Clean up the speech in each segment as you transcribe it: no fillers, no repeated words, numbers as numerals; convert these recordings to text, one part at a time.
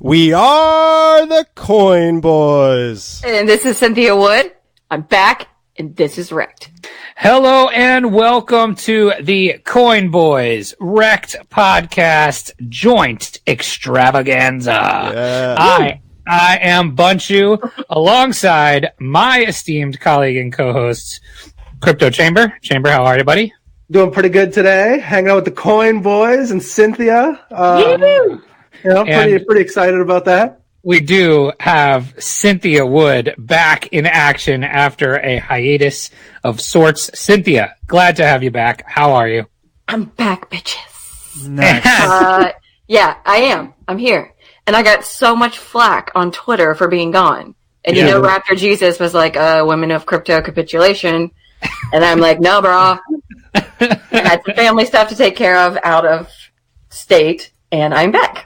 We are the Coin Boys. And this is Cynthia Wood. I'm back, and this is REKT. Hello and welcome to the Coin Boys REKT podcast joint extravaganza. Yeah. I am Bunchu alongside my esteemed colleague and co-hosts, Crypto Chamber. Chamber, how are you, buddy? Doing pretty good today. Hanging out with the Coin Boys and Cynthia. Pretty excited about that. We do have Cynthia Wood back in action after a hiatus of sorts. Cynthia, glad to have you back. How are you? I'm back, bitches. Nice. Yeah, I am. I'm here. And I got so much flack on Twitter for being gone. And you know, Raptor Jesus was like, women of crypto capitulation. And I'm like, no, bro. I had some family stuff to take care of out of state, and I'm back.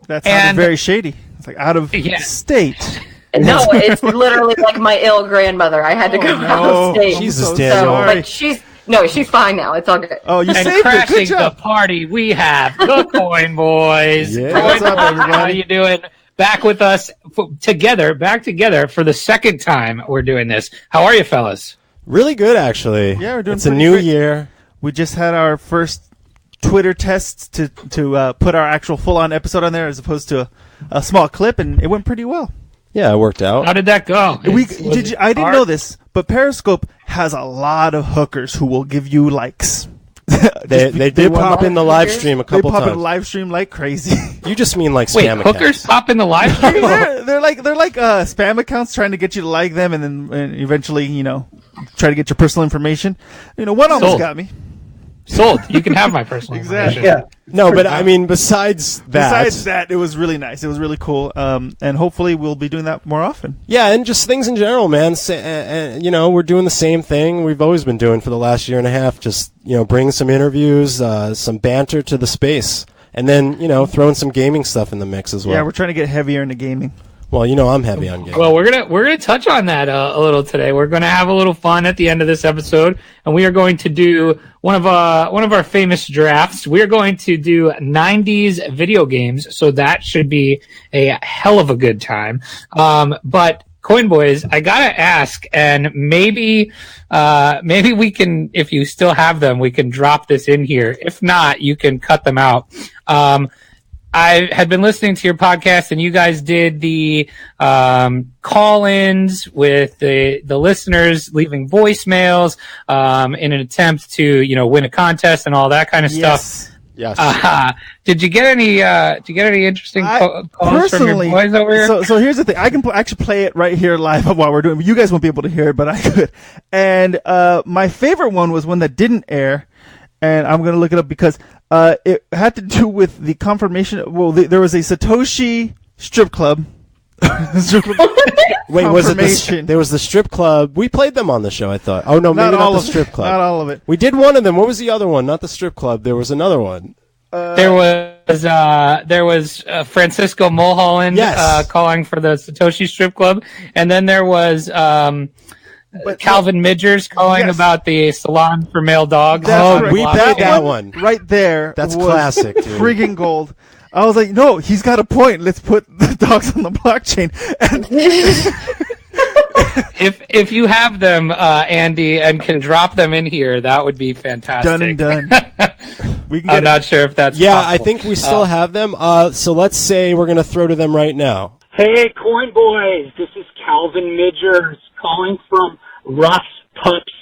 That sounded very shady. It's like out of state. No, it's literally like my ill grandmother. I had to go out of state. Jesus, Daniel. But she's fine now. It's all good. Oh, you saved and it. crashing Good job. the party, we have the Coin Boys. Yeah. What's up, everybody? How you doing? Back with us back together for the second time we're doing this. How are you, fellas? Really good, actually. Yeah, we're doing It's a pretty new great. year. We just had our first Twitter tests to put our actual full-on episode on there as opposed to a small clip, and it went pretty well. Yeah, it worked out. How did that go? I didn't know this, but Periscope has a lot of hookers who will give you likes. They did pop in the live stream a couple They pop in times. the live stream like crazy. You just mean like Wait, spam hookers accounts. pop in the live stream? they're like spam accounts trying to get you to like them, and then eventually try to get your personal information. One almost got me. Sold. You can have my personal Exactly. information. Yeah. No, but I mean, besides that, it was really nice. It was really cool. And hopefully we'll be doing that more often. yeah, and just things in general, man. We're doing the same thing we've always been doing for the last year and a half. Just, bring some interviews, some banter to the space, and then, throwing some gaming stuff in the mix as well. Yeah, we're trying to get heavier into gaming. Well, I'm heavy on gaming. Well, we're gonna touch on that a little today. We're gonna have a little fun at the end of this episode, and we are going to do one of our famous drafts. We are going to do 90s video games, so that should be a hell of a good time. But Coin Boys, I gotta ask, and maybe we can, if you still have them, we can drop this in here. If not, you can cut them out. I had been listening to your podcast, and you guys did the call-ins with the listeners leaving voicemails in an attempt to win a contest and all that kind of stuff. Yes. Did you get any interesting calls from your boys over here? So here's the thing. I can actually play it right here live while we're doing it. You guys won't be able to hear it, but I could. And my favorite one was one that didn't air. And I'm going to look it up because it had to do with the confirmation. Well, there was a Satoshi strip club. Wait, was it there was the strip club? We played them on the show, I thought. Oh, no, maybe not the strip club. Not all of it. We did one of them. What was the other one? Not the strip club. There was another one. There was Francisco Mulholland calling for the Satoshi strip club. And then there was Calvin Midgers calling about the salon for male dogs. We played that one right there. That's was classic, dude. Friggin' gold. I was like, no, he's got a point. Let's put the dogs on the blockchain. And if you have them, Andy, and can drop them in here, that would be fantastic. Done and done. I'm not sure if that's possible. I think we still have them. So let's say we're going to throw to them right now. Hey, Coin Boys, this is Calvin Midgers calling from Russ Pup's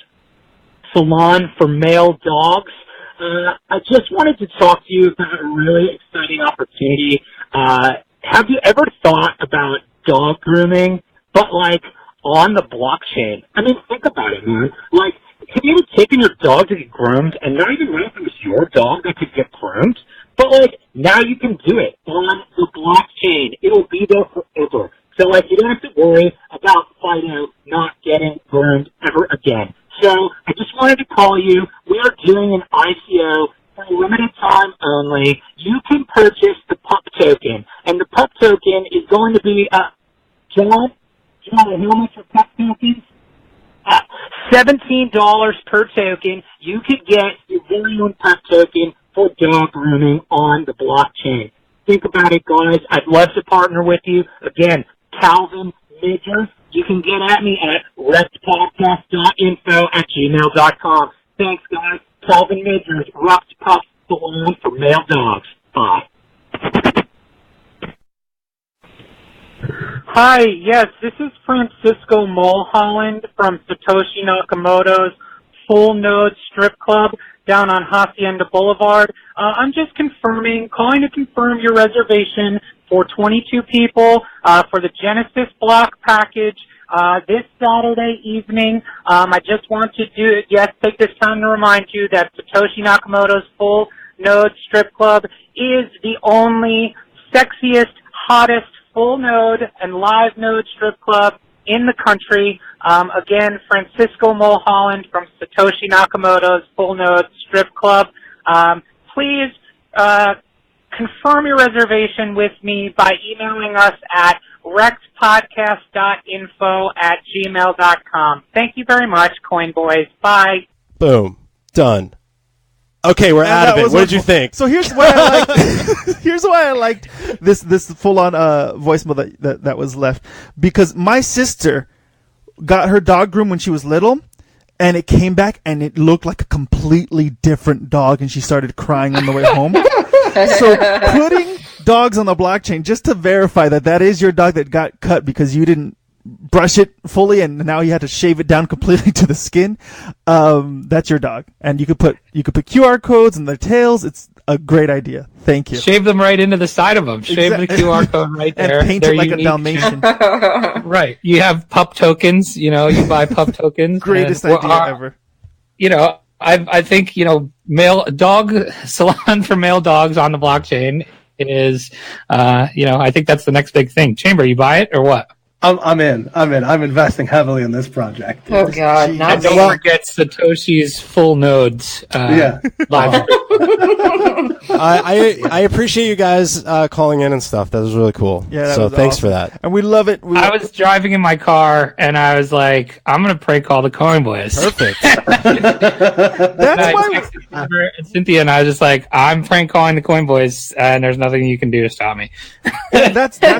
Salon for Male Dogs. I just wanted to talk to you about a really exciting opportunity. Have you ever thought about dog grooming, but on the blockchain? I mean, think about it, man. Have you ever taken your dog to get groomed and not even know if it was your dog that could get groomed? But now you can do it on the blockchain. It'll be there forever. So you don't have to worry about Fido not getting groomed ever again. So I just wanted to call you. We are doing an ICO for a limited time only. You can purchase the pup token, and the pup token is going to be John, how much are pup tokens? $17 per token. You could get your very own pup token for dog grooming on the blockchain. think about it, guys, I'd love to partner with you. Again, Calvin Midgers. You can get at me at rektpodcast.info@gmail.com. Thanks, guys. Calvin Midgers, REKT Pups Salon for Male Dogs. Bye. Hi, yes, this is Francisco Mulholland from Satoshi Nakamoto's Full Node Strip Club down on Hacienda Boulevard. I'm just calling to confirm your reservation for 22 people for the Genesis block package this Saturday evening. I just want to take this time to remind you that Satoshi Nakamoto's Full Node Strip Club is the only sexiest, hottest full node and live node strip club in the country. Again, Francisco Mulholland from Satoshi Nakamoto's Full Node Strip Club. Please confirm your reservation with me by emailing us at rektpodcast.info@gmail.com. Thank you very much, Coin Boys. Bye. Boom. Done. Okay, we're out of it. What did you think? So here's why I liked this full on voicemail that was left, because my sister got her dog groomed when she was little, and it came back and it looked like a completely different dog, and she started crying on the way home. So putting dogs on the blockchain just to verify that is your dog that got cut because you didn't brush it fully and now you had to shave it down completely to the skin. That's your dog, and you could put QR codes in their tails. It's a great idea. Thank you. Shave them right into the side of them. Shave the QR code right there. And paint it like a Dalmatian. Right. You have pup tokens. You buy pup tokens. Greatest idea ever. I think male dog salon for male dogs on the blockchain is I think that's the next big thing. Chamber, you buy it or what? I'm in. I'm investing heavily in this project. Oh God! And don't forget Satoshi's full nodes. Yeah. Live. I appreciate you guys calling in and stuff. That was really cool. Yeah. So thanks awesome for that. And we love it. I was driving in my car and I was like, I'm gonna prank call the Coin Boys. Perfect. That's why. Cynthia and I was just like, I'm prank calling the Coin Boys, and there's nothing you can do to stop me. That's the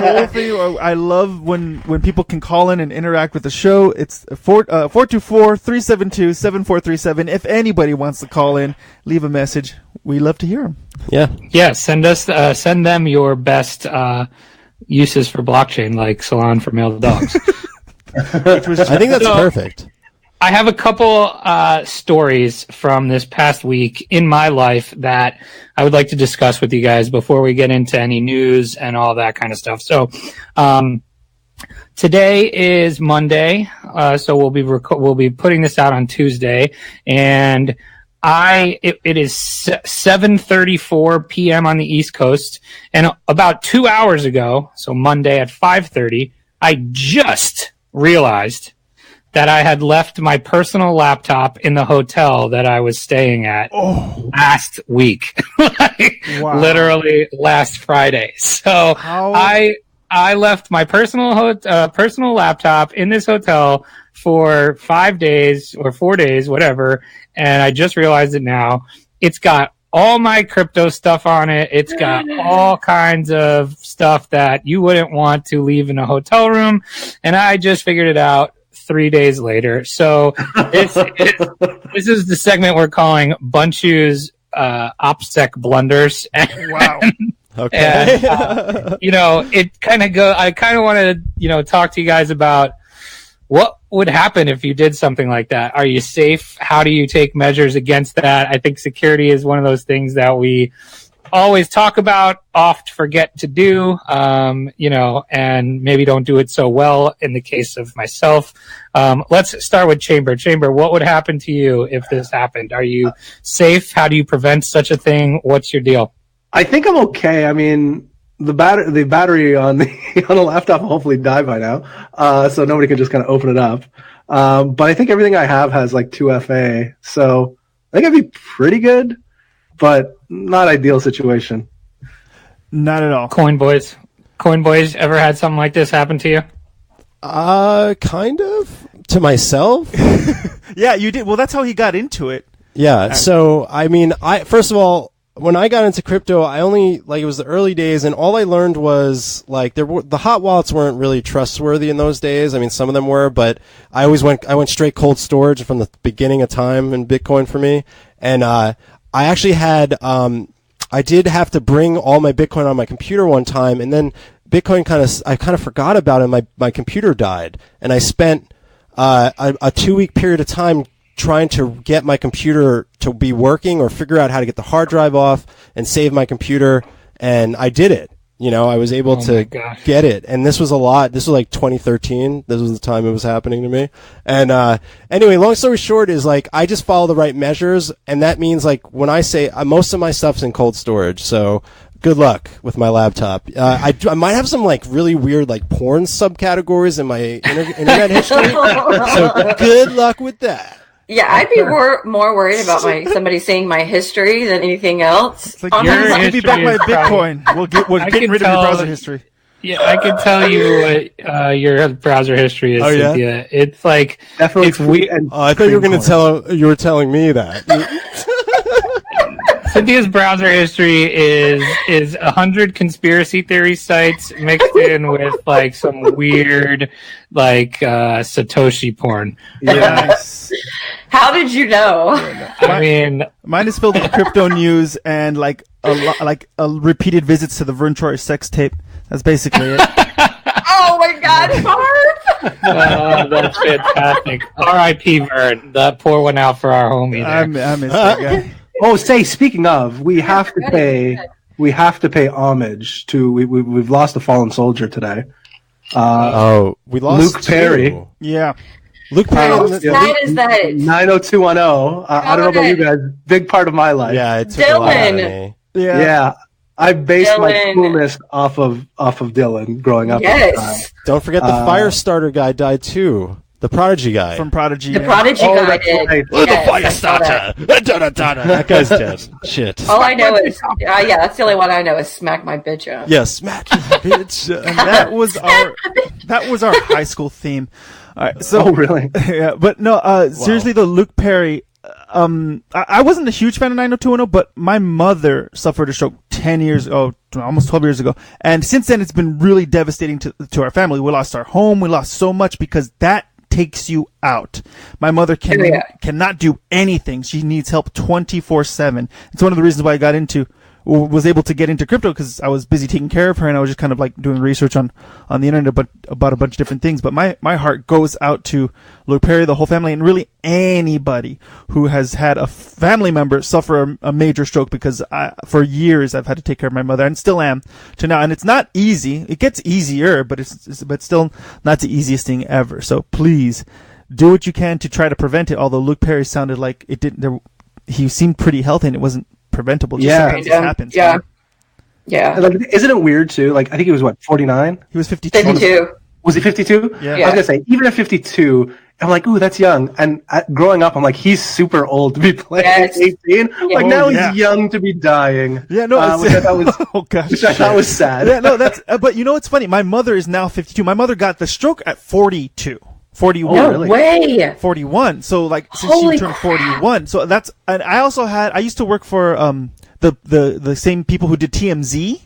whole thing. I love when people can call in and interact with the show. It's 424-372-7437. If anybody wants to call in, leave a message. We love to hear them. Yeah. Send them your best uses for blockchain, like salon for male dogs. I think that's perfect. I have a couple stories from this past week in my life that I would like to discuss with you guys before we get into any news and all that kind of stuff. So, today is Monday, so we'll be putting this out on Tuesday, and it is 7:34 p.m. on the East Coast, and about 2 hours ago, so Monday at 5:30, I just realized that I had left my personal laptop in the hotel that I was staying at last week, literally last Friday. So I left my personal laptop in this hotel for 5 days or 4 days, whatever, and I just realized it now. It's got all my crypto stuff on it. It's got all kinds of stuff that you wouldn't want to leave in a hotel room, and I just figured it out 3 days later. So this is the segment we're calling Bunchu's OPSEC blunders. Wow. Okay. And, it kind of I kind of want to, talk to you guys about what would happen if you did something like that. Are you safe? How do you take measures against that? I think security is one of those things that we always talk about, oft forget to do, and maybe don't do it so well in the case of myself. Let's start with Chamber. Chamber, what would happen to you if this happened? Are you safe? How do you prevent such a thing? What's your deal? I think I'm okay. I mean, the battery on the laptop will hopefully die by now, so nobody can just kind of open it up. But I think everything I have has like 2FA, so I think I'd be pretty good, but not ideal situation. Not at all. Coin Boys, ever had something like this happen to you? Kind of to myself. Yeah, you did. Well, that's how he got into it. Yeah. So, I mean, first of all, when I got into crypto, I only, like, it was the early days, and all I learned was, like, the hot wallets weren't really trustworthy in those days. I mean, some of them were, but I went straight cold storage from the beginning of time in Bitcoin for me. And, I actually had, I did have to bring all my Bitcoin on my computer one time, and then Bitcoin I kind of forgot about it, and my computer died. And I spent, a 2-week period of time trying to get my computer to be working or figure out how to get the hard drive off and save my computer. And I did it. You know, I was able to get it. And this was like 2013. This was the time it was happening to me. And, anyway, long story short is, like, I just follow the right measures. And that means, like, when I say most of my stuff's in cold storage. So good luck with my laptop. I might have some, like, really weird, like, porn subcategories in my internet history. So good luck with that. Yeah, I'd be more worried about somebody seeing my history than anything else. It's like, give me back my Bitcoin. We're getting rid of your browser history. Yeah, I can tell you what your browser history is, Cynthia. Yeah? It's like definitely it's weird. I thought you were telling me that. Cynthia's browser history is 100 conspiracy theory sites mixed in with, like, some weird, like, Satoshi porn. Yes. How did you know? I mean, mine is filled with crypto news and, like, a repeated visits to the Vern Troyer sex tape. That's basically it. Oh my God, Marv! That's fantastic. R.I.P. Vern. Pour one out for our homie there. I miss that guy. Oh, speaking of, we have to pay homage to we've lost a fallen soldier today. We lost Luke Perry. two. Yeah. Luke Perry. How sad is that? 90210. I don't know about you guys. Big part of my life. Yeah, it took a lot out of me. Yeah. I based my Dylan. coolness off of Dylan growing up. Yes. Don't forget the Firestarter guy died too. The Prodigy guy. From Prodigy. The Prodigy guy that's did. right. Yes, I saw that. That guy's dead. Shit. All I know is, yeah, that's the only one I know is smack my bitch up. Yeah, smack your bitch. And that was our high school theme. All right, so really? Yeah, but no, seriously though, Luke Perry. I wasn't a huge fan of 90210, but my mother suffered a stroke 10 years ago, almost 12 years ago. And since then, it's been really devastating to our family. We lost our home. We lost so much because that takes you out. My mother cannot do anything. She needs help 24/7. It's one of the reasons why I was able to get into crypto, because I was busy taking care of her and I was just kind of like doing research on the internet about a bunch of different things. But my heart goes out to Luke Perry, the whole family, and really anybody who has had a family member suffer a major stroke, because for years I've had to take care of my mother and still am to now. And it's not easy. It gets easier, but it's still not the easiest thing ever. So please do what you can to try to prevent it. Although Luke Perry sounded like it didn't, he seemed pretty healthy and it wasn't preventable. Just happens. Yeah. Yeah. Like, isn't it weird too? Like, I think he was 49? He was 52. 52. Was he 52? Yeah. I was gonna say, even at 52, I'm like, ooh, that's young. And growing up, I'm like, he's super old to be playing 18. Like, now he's young to be dying. Yeah, no, which I thought was, oh gosh, which I thought was sad. Yeah, no, that's. But you know what's funny? My mother is now 52. My mother got the stroke at 42. 41. No way. 41. So like since she turned 41. So that's, and I also I used to work for the same people who did TMZ.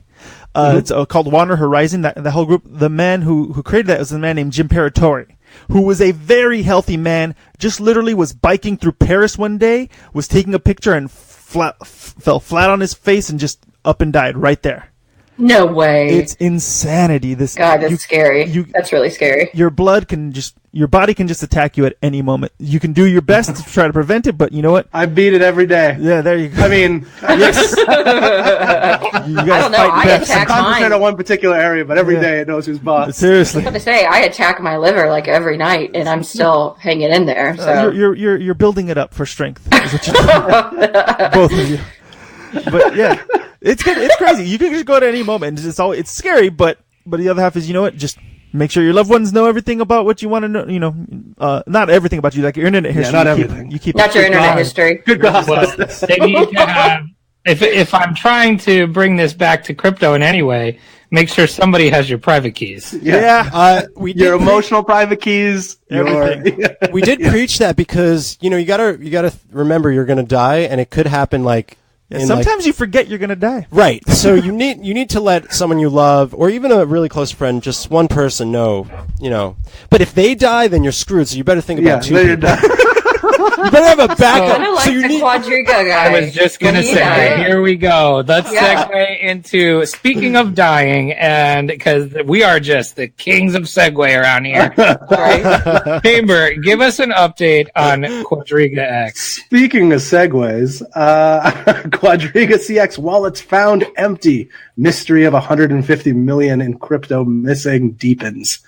It's called Wander Horizon. The whole group. The man who created that was a man named Jim Paratori, who was a very healthy man. Just literally was biking through Paris one day, was taking a picture and fell flat on his face and just up and died right there. No way. It's insanity. God, that's scary. That's really scary. Your body can just attack you at any moment. You can do your best to try to prevent it, but you know what? I beat it every day. Yeah, there you go. I mean, yes. You I don't know. I attack mine. Concentrate on one particular area, but every day it knows who's boss. Seriously. I was going to say, I attack my liver like every night, and I'm still hanging in there. So you're building it up for strength. Is what you're doing. Both of you. But yeah. It's good. It's crazy. You can just go at any moment. It's scary, but the other half is, you know what? Just make sure your loved ones know everything about what you want to know. You know, not everything about you, like your internet history. Yeah, not everything. You keep not your internet history. Good God. Well, they need to have. If I'm trying to bring this back to crypto in any way, make sure somebody has your private keys. Yeah. Your emotional private keys. We did preach that because, you know, you gotta remember you're gonna die, and it could happen like Yeah, sometimes you forget you're going to die. Right. So you need to let someone you love, or even a really close friend, just one person know, But if they die, then you're screwed. So you better think about two people. You better have a backup. Kind of like the Quadriga guy. I was just going to say, here we go. Let's segue into, speaking of dying, and because we are just the kings of segue around here. Right? Chamber, give us an update on Quadriga X. Speaking of segues, Quadriga CX wallets found empty. Mystery of 150 million in crypto missing deepens.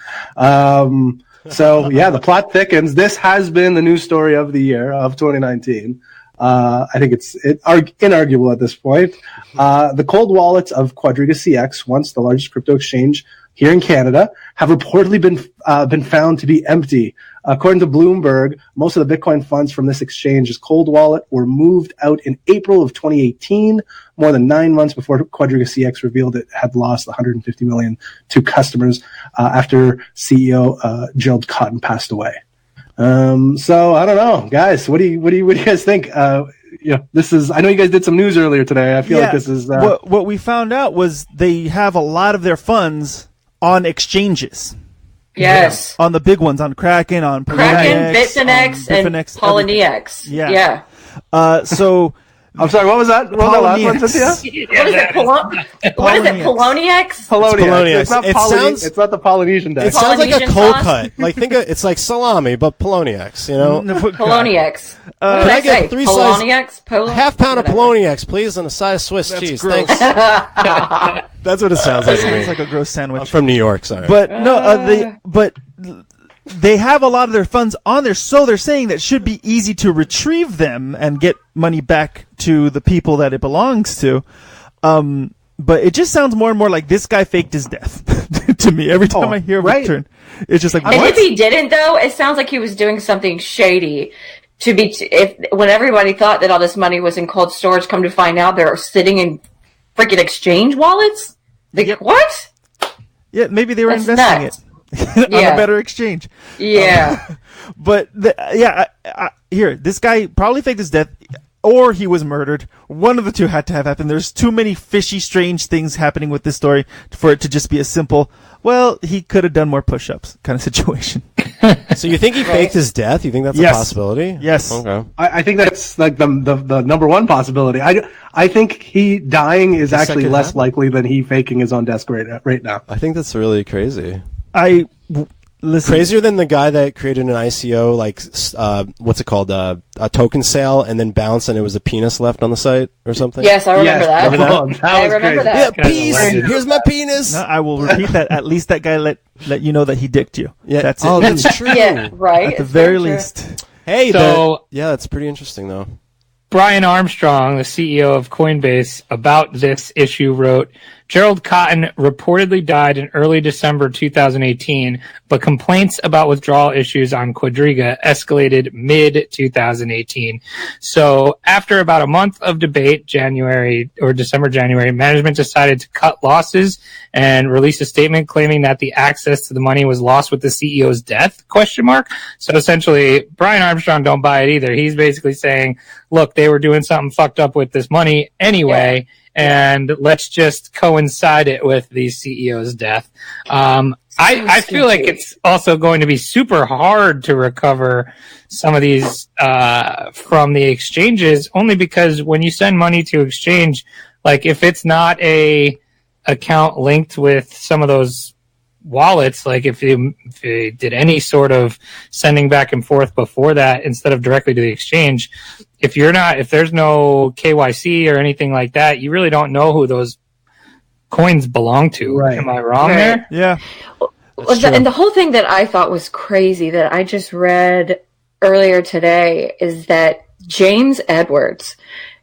So yeah, the plot thickens. This has been the news story of the year of 2019. I think it's inarguable at this point. The cold wallets of Quadriga CX, once the largest crypto exchange here in Canada, have reportedly been found to be empty. According to Bloomberg, most of the Bitcoin funds from this exchange's cold wallet were moved out in April of 2018, more than 9 months before Quadriga CX revealed it had lost 150 million to customers after CEO Gerald Cotton passed away. So I don't know, guys. What do you guys think? This is. I know you guys did some news earlier today. I feel like this is. What we found out was they have a lot of their funds on exchanges. Yes. On the big ones, on Kraken, on Bitfinex, and Poloniex. Yeah. So. I'm sorry, what was that? What was that last one, Cynthia? What is it? Poloniex? Poloniex. It's not It's not the Polynesian deck. It sounds like a cold cut. Like it's like salami, but Poloniex, Poloniex. What did Can I I get say? 3 Poloniex? half pound of Poloniex, please, and a side of Swiss cheese. gross. Thanks. That's what it sounds like to me. It's like a gross sandwich. I'm from New York, sorry. But they have a lot of their funds on there, so they're saying that it should be easy to retrieve them and get money back to the people that it belongs to. But it just sounds more and more like this guy faked his death to me. Every time I hear return, it's just like, and if he didn't, though, it sounds like he was doing something shady. When everybody thought that all this money was in cold storage, come to find out they're sitting in freaking exchange wallets. What? Yeah, maybe they were investing it. On a better exchange. Yeah. But here, this guy probably faked his death, or he was murdered. One of the two had to have happened. There's too many fishy, strange things happening with this story for it to just be a simple, well, he could have done more push-ups kind of situation. So you think he faked his death? You think that's a possibility? Yes. Okay. I think that's like the number one possibility. I think he dying is actually less likely than he faking his own death right now. I think that's really crazy. Listen. Crazier than the guy that created an ICO, like, what's it called, a token sale, and then bounced, and it was a penis left on the site or something? Yes, I remember that. I remember that. Yeah, peace. Here's my penis. No, I will repeat that. At least that guy let you know that he dicked you. Yeah, that's it. Oh, that's true. Yeah, right. At the very least. Hey, so that's pretty interesting, though. Brian Armstrong, the CEO of Coinbase, about this issue wrote, Gerald Cotton reportedly died in early December 2018, but complaints about withdrawal issues on Quadriga escalated mid-2018. So after about a month of debate, December-January, management decided to cut losses and release a statement claiming that the access to the money was lost with the CEO's death, ? So essentially, Brian Armstrong don't buy it either. He's basically saying, look, they were doing something fucked up with this money anyway. Yeah. And let's just coincide it with the CEO's death. I feel like it's also going to be super hard to recover some of these from the exchanges, only because when you send money to exchange, like if it's not a account linked with some of those wallets, like if you did any sort of sending back and forth before that instead of directly to the exchange, if there's no KYC or anything like that, you really don't know who those coins belong to. Right. Am I wrong there? Yeah. And the whole thing that I thought was crazy that I just read earlier today is that James Edwards,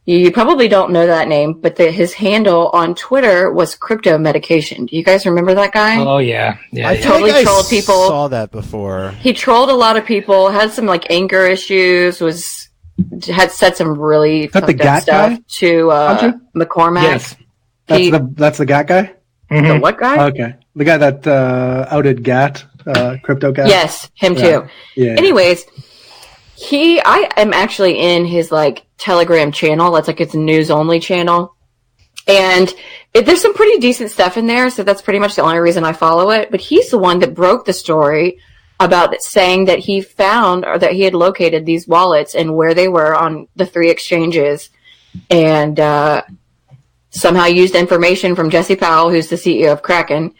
you probably don't know that name, but his handle on Twitter was Crypto Medication. Do you guys remember that guy? Oh, yeah. I totally trolled people. I saw that before. He trolled a lot of people, had some like anger issues, had said some really fucked up stuff to McCormack. Yes. That's the GAT guy? Mm-hmm. The what guy? Okay. The guy that outed GAT, Crypto GAT? Yes, him too. Yeah. Anyways, I am actually in his like Telegram channel. That's like it's a news only channel. And there's some pretty decent stuff in there. So that's pretty much the only reason I follow it. But he's the one that broke the story about saying that he found or that he had located these wallets and where they were on the 3 exchanges. And, somehow used information from Jesse Powell, who's the CEO of Kraken,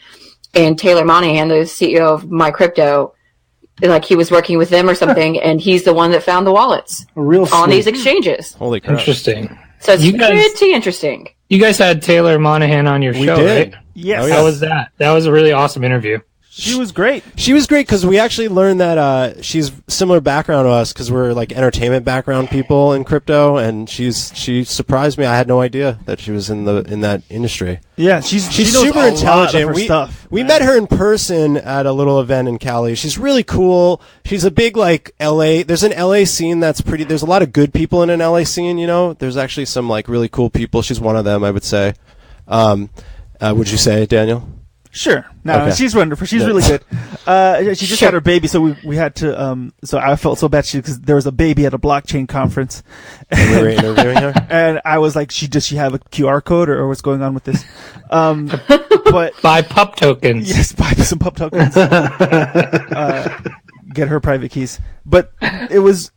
and Taylor Monahan, the CEO of MyCrypto. Like he was working with them or something, and he's the one that found the wallets on these exchanges. Holy crap. Interesting. So it's pretty interesting. You guys had Taylor Monahan on your show, did. right? Yes. How was that? That was a really awesome interview. She was great. She was great because we actually learned that she's similar background to us because we're like entertainment background people in crypto, and she surprised me. I had no idea that she was in that industry. Yeah, she's super intelligent. We Yeah. met her in person at a little event in Cali. She's really cool. She's a big like LA. There's an LA scene that's pretty. There's a lot of good people in an LA scene. You know, there's actually some like really cool people. She's one of them, I would say. Would you say, Daniel? Sure. No, Okay. she's wonderful. She's really good. She just had her baby, so we had to. So I felt so bad because there was a baby at a blockchain conference, And we were interviewing her. and I was like, does she have a QR code or what's going on with this? But Buy pup tokens. yes, buy some pup tokens. Get her private keys. But it was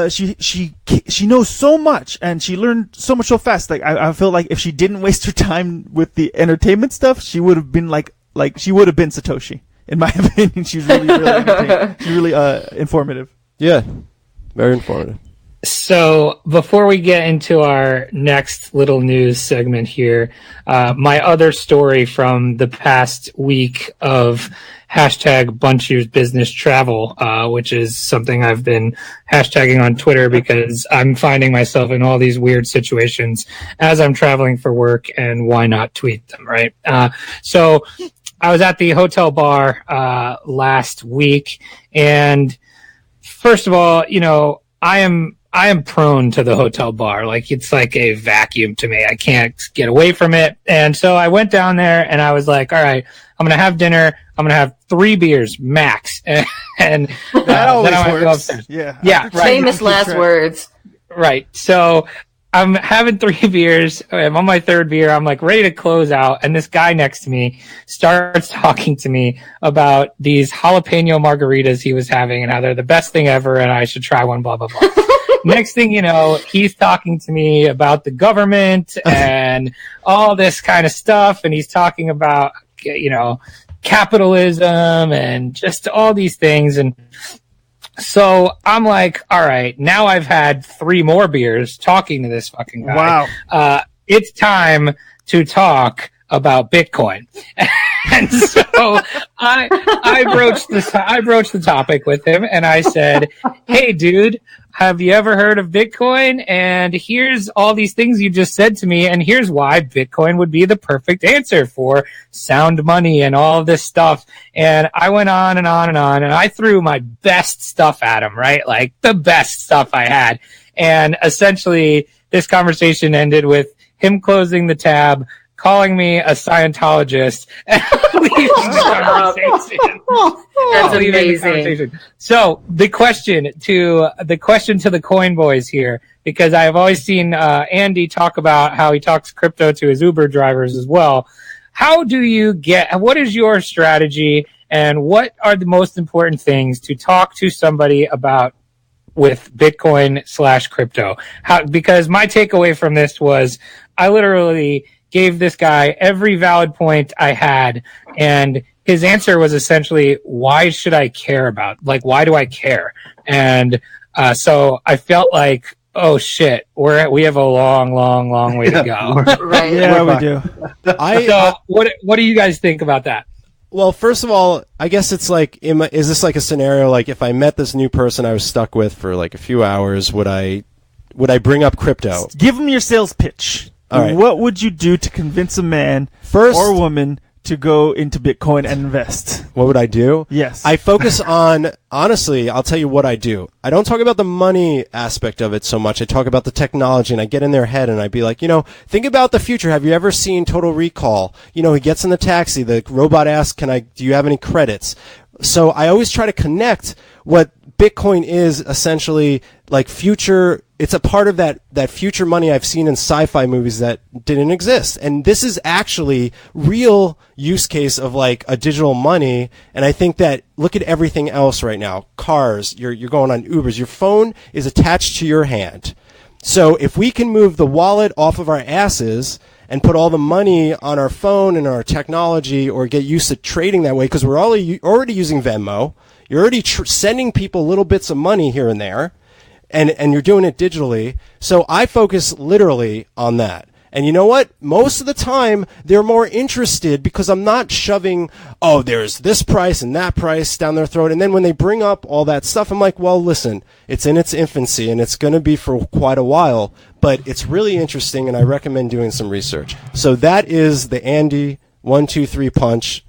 she knows so much and she learned so much so fast. Like I feel like if she didn't waste her time with the entertainment stuff, she would have been like she would have been Satoshi. In my opinion, she's really entertaining. She's really informative. Yeah, very informative. So before we get into our next little news segment here, my other story from the past week of hashtag Bunchu's business travel, which is something I've been hashtagging on Twitter because I'm finding myself in all these weird situations as I'm traveling for work, and why not tweet them, right? So I was at the hotel bar last week, and first of all, you know, I am prone to the hotel bar. Like it's like a vacuum to me. I can't get away from it. And so I went down there and I was like, all right, I'm going to have dinner. I'm going to have 3 beers max. And That always then I might go works. upstairs. Yeah. Yeah, right. Famous last words. Right. So I'm having 3 beers. I'm on my 3rd beer. I'm like ready to close out. And this guy next to me starts talking to me about these jalapeno margaritas he was having and how they're the best thing ever and I should try one, blah, blah, blah. Next thing you know, he's talking to me about the government and all this kind of stuff. And he's talking about, you know, capitalism and just all these things. And so I'm like, all right, now I've had 3 more beers talking to this fucking guy. Wow. It's time to talk about Bitcoin. And so I broached the topic with him and I said, hey dude, have you ever heard of Bitcoin? And here's all these things you just said to me. And here's why Bitcoin would be the perfect answer for sound money and all of this stuff. And I went on and on and on. And I threw my best stuff at him, right? Like the best stuff I had. And essentially this conversation ended with him closing the tab, calling me a Scientologist, and leaving the conversation. That's amazing. So the question to the Coin Boys here, because I've always seen Andy talk about how he talks crypto to his Uber drivers as well. What is your strategy, and what are the most important things to talk to somebody about with Bitcoin/crypto? Because my takeaway from this was I literally gave this guy every valid point I had, and his answer was essentially, why should I care about? Like, why do I care? And so I felt like, oh shit, we have a long way to go. Right. Yeah, we do. So what do you guys think about that? Well, first of all, I guess it's like, is this like a scenario like if I met this new person I was stuck with for like a few hours, would I bring up crypto? Give them your sales pitch. All right. What would you do to convince a man or woman to go into Bitcoin and invest? What would I do? Yes. I focus on, honestly, I'll tell you what I do. I don't talk about the money aspect of it so much. I talk about the technology, and I get in their head and I'd be like, you know, think about the future. Have you ever seen Total Recall? You know, he gets in the taxi, the robot asks, do you have any credits? So I always try to connect what Bitcoin is essentially like future. It's a part of that future money I've seen in sci-fi movies that didn't exist. And this is actually real use case of like a digital money. And I think that look at everything else right now. Cars, you're going on Ubers. Your phone is attached to your hand. So if we can move the wallet off of our asses and put all the money on our phone and our technology, or get used to trading that way, because we're already using Venmo. You're already sending people little bits of money here and there, and you're doing it digitally. So I focus literally on that. And you know what? Most of the time, they're more interested because I'm not shoving, oh, there's this price and that price down their throat. And then when they bring up all that stuff, I'm like, well, listen, it's in its infancy and it's going to be for quite a while, but it's really interesting and I recommend doing some research. So that is the Andy 1, 2, 3 punch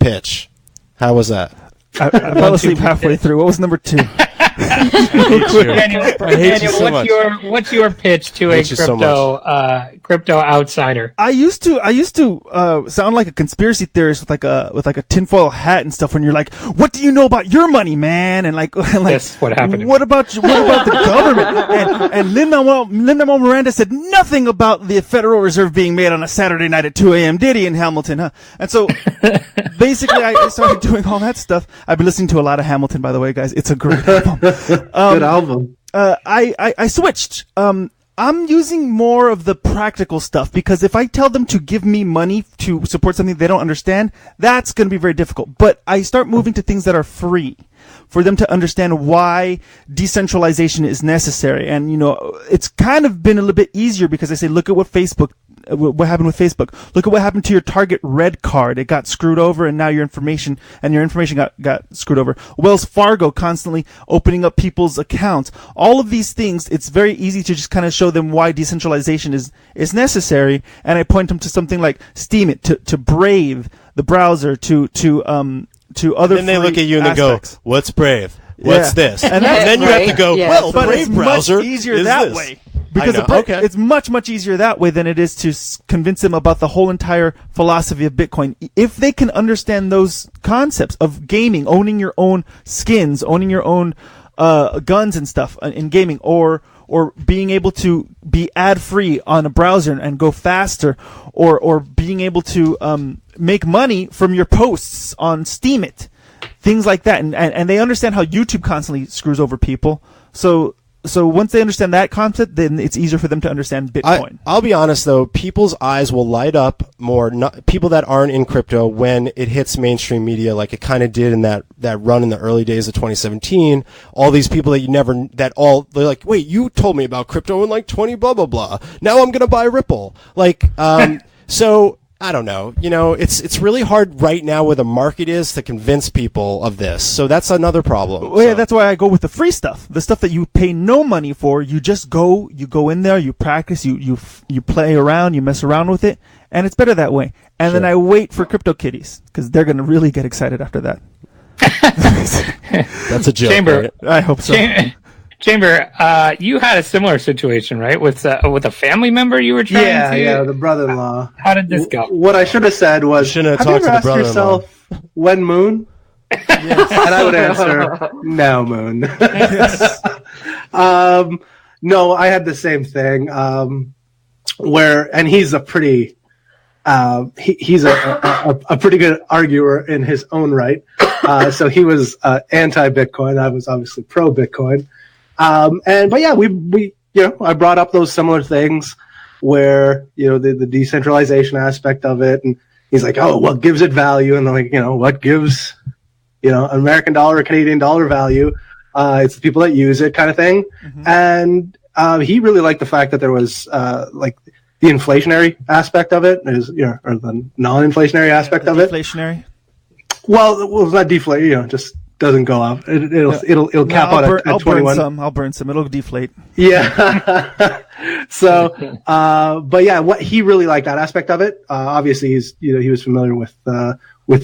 pitch. How was that? I fell asleep halfway through. What was number 2? Daniel, I hate you so much. What's your pitch to a crypto outsider? I used to sound like a conspiracy theorist with like a tinfoil hat and stuff. When you're like, "What do you know about your money, man?" And like That's what happened. What about the government? And Lin-Manuel Miranda said nothing about the Federal Reserve being made on a Saturday night at 2 a.m. Diddy in Hamilton, huh? And so basically, I started doing all that stuff. I've been listening to a lot of Hamilton, by the way, guys. It's a great album. Good album. I switched. I'm using more of the practical stuff, because if I tell them to give me money to support something they don't understand, that's going to be very difficult. But I start moving to things that are free for them to understand why decentralization is necessary. And, you know, it's kind of been a little bit easier because I say, look at what happened with Facebook. Look at what happened to your Target Red card. It got screwed over, and now your information got screwed over. Wells Fargo constantly opening up people's accounts. All of these things, it's very easy to just kind of show them why decentralization is necessary. And I point them to something like Steemit, to Brave, the browser, to other. Then they look at you and aspects. they go, "What's Brave? What's this?" And then you have to go, "Well, but Brave it's browser much easier is that this." way. Because Okay. it's much easier that way than it is to convince them about the whole entire philosophy of Bitcoin. If they can understand those concepts of gaming, owning your own skins, owning your own guns and stuff in gaming, or being able to be ad-free on a browser and go faster, or being able to make money from your posts on Steemit, things like that, and they understand how YouTube constantly screws over people. So once they understand that concept, then it's easier for them to understand Bitcoin. I'll be honest, though, people's eyes will light up more, people that aren't in crypto, when it hits mainstream media, like it kind of did in that run in the early days of 2017. All these people they're like, wait, you told me about crypto in like 20 blah, blah, blah. Now I'm going to buy Ripple. Like, so I don't know. You know, it's really hard right now where the market is to convince people of this. So that's another problem. Well, yeah, that's why I go with the free stuff. The stuff that you pay no money for. You just go in there, you practice, you play around, you mess around with it, and it's better that way. And then I wait for CryptoKitties, because they're going to really get excited after that. That's a joke. Chamber. Right? I hope so. Chamber, you had a similar situation, right? With a family member you were trying to... Yeah, the brother-in-law. How did this go? What I should have said was, Shouldn't have have you talked ever to the asked brother-in-law. yourself, when moon? Yes. And I would answer, no moon. No, I had the same thing, and he's a pretty... he's a pretty good arguer in his own right. So he was anti-Bitcoin. I was obviously pro-Bitcoin. But yeah, we I brought up those similar things where, the decentralization aspect of it, and he's like, oh, what gives it value? And I'm like, what gives, American dollar or Canadian dollar value? It's the people that use it, kind of thing. Mm-hmm. And he really liked the fact that there was the inflationary aspect of it is, or the non-inflationary aspect of it. Deflationary. Well, it's not deflate. It just doesn't go up. It'll cap out at 21. I'll burn some. It'll deflate. Yeah. So, but yeah, what he really liked that aspect of it. Obviously, he was familiar with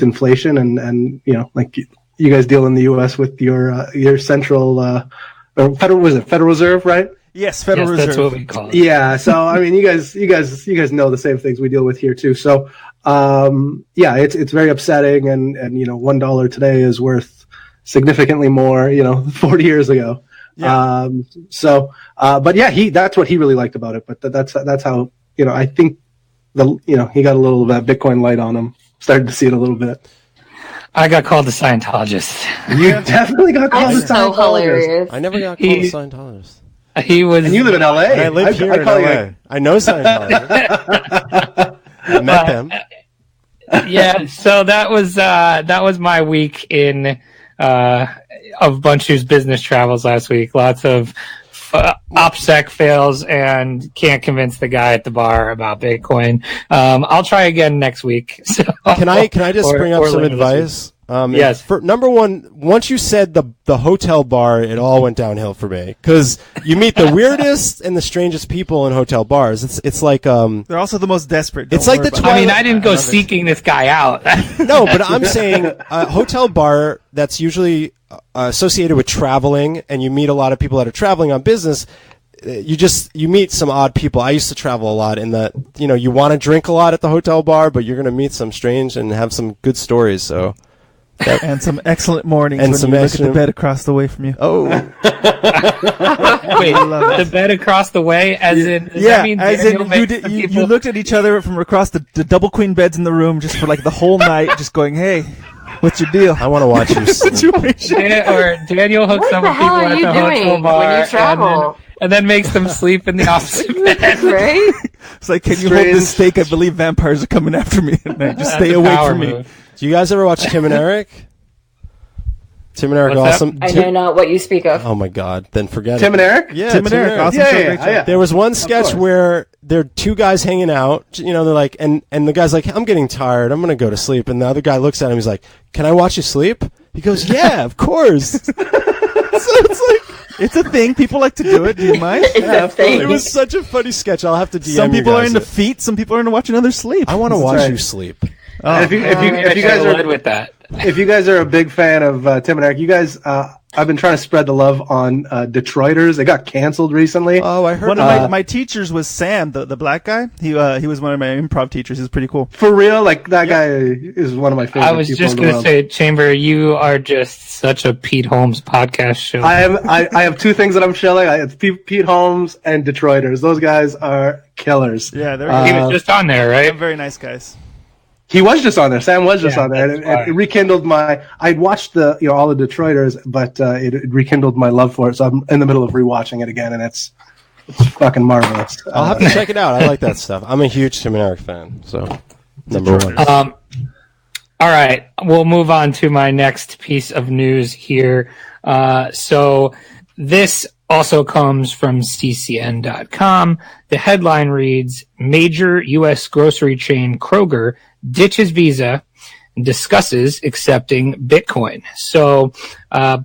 inflation and like you guys deal in the U.S. with your central Federal Reserve, right? Yes, Federal Reserve. That's what we call it. Yeah. So I mean, you guys know the same things we deal with here too. So yeah, it's very upsetting, and $1 today is worth significantly more, 40 years ago. Yeah. But yeah, that's what he really liked about it. But that's how, I think he got a little of that Bitcoin light on him. Started to see it a little bit. I got called a Scientologist. You definitely got called a That's so Scientologist. hilarious. I never got called a Scientologist. He was. And you live in LA. And I live here in LA. I know Scientologists. I met them. Yeah, so that was my week in of Bunchu's business travels last week. Lots of OPSEC fails and can't convince the guy at the bar about Bitcoin. I'll try again next week. So, Can I just bring up some advice? Yes. For number one, once you said the hotel bar, it all went downhill for me because you meet the weirdest and the strangest people in hotel bars. It's like they're also the most desperate. It's like the Twilight. I mean, I didn't go seeking this guy out. No, but I'm saying a hotel bar that's usually associated with traveling, and you meet a lot of people that are traveling on business. You meet some odd people. I used to travel a lot in that, you want to drink a lot at the hotel bar, but you're going to meet some strange and have some good stories. So. And some excellent mornings and when some you look at the bed across the way from you. Oh. Wait, the bed across the way, as in that mean as in you looked at each other from across the double queen beds in the room just for like the whole night, just going, "Hey, what's your deal?" I want to watch you sleep. Or Daniel hooks up with people at the hotel bar when you travel? and then makes them sleep in the opposite bed. Right? It's like, can you hold this steak? I believe vampires are coming after me at night. Just stay away from me. Do you guys ever watch Tim and Eric? Tim and Eric, What's awesome. I know not what you speak of. Oh my God! Then forget Tim it. and Eric? Yeah, Tim and Eric. Awesome show, great show. Yeah. There was one sketch where there are two guys hanging out. They're like, and the guy's like, "I'm getting tired. I'm gonna go to sleep." And the other guy looks at him. He's like, "Can I watch you sleep?" He goes, "Yeah, of course." So it's like, it's a thing. People like to do it. Do you mind? it was such a funny sketch. I'll have to DM Some people you are guys into feet. Some people are into watching others sleep. I want to watch you sleep. If you guys are with that. If you guys are a big fan of Tim and Eric, you guys, I've been trying to spread the love on Detroiters. They got canceled recently. Oh, I heard. One of my teachers was Sam, the black guy. He was one of my improv teachers. He was pretty cool. For real, like that guy is one of my favorite. I was just going to say, Chamber, you are just such a Pete Holmes podcast show. I have two things that I'm shilling. It's Pete Holmes and Detroiters. Those guys are killers. Yeah, he was just on there, right? Very nice guys. He was just on there. Sam was just on there, and it rekindled my. I'd watched all the Detroiters, but it rekindled my love for it. So I'm in the middle of rewatching it again, and it's fucking marvelous. I'll have to check it out. I like that stuff. I'm a huge Tim and Eric fan. So number one. All right, we'll move on to my next piece of news here. So this also comes from ccn.com. The headline reads, major U.S. grocery chain Kroger ditches Visa and discusses accepting Bitcoin. So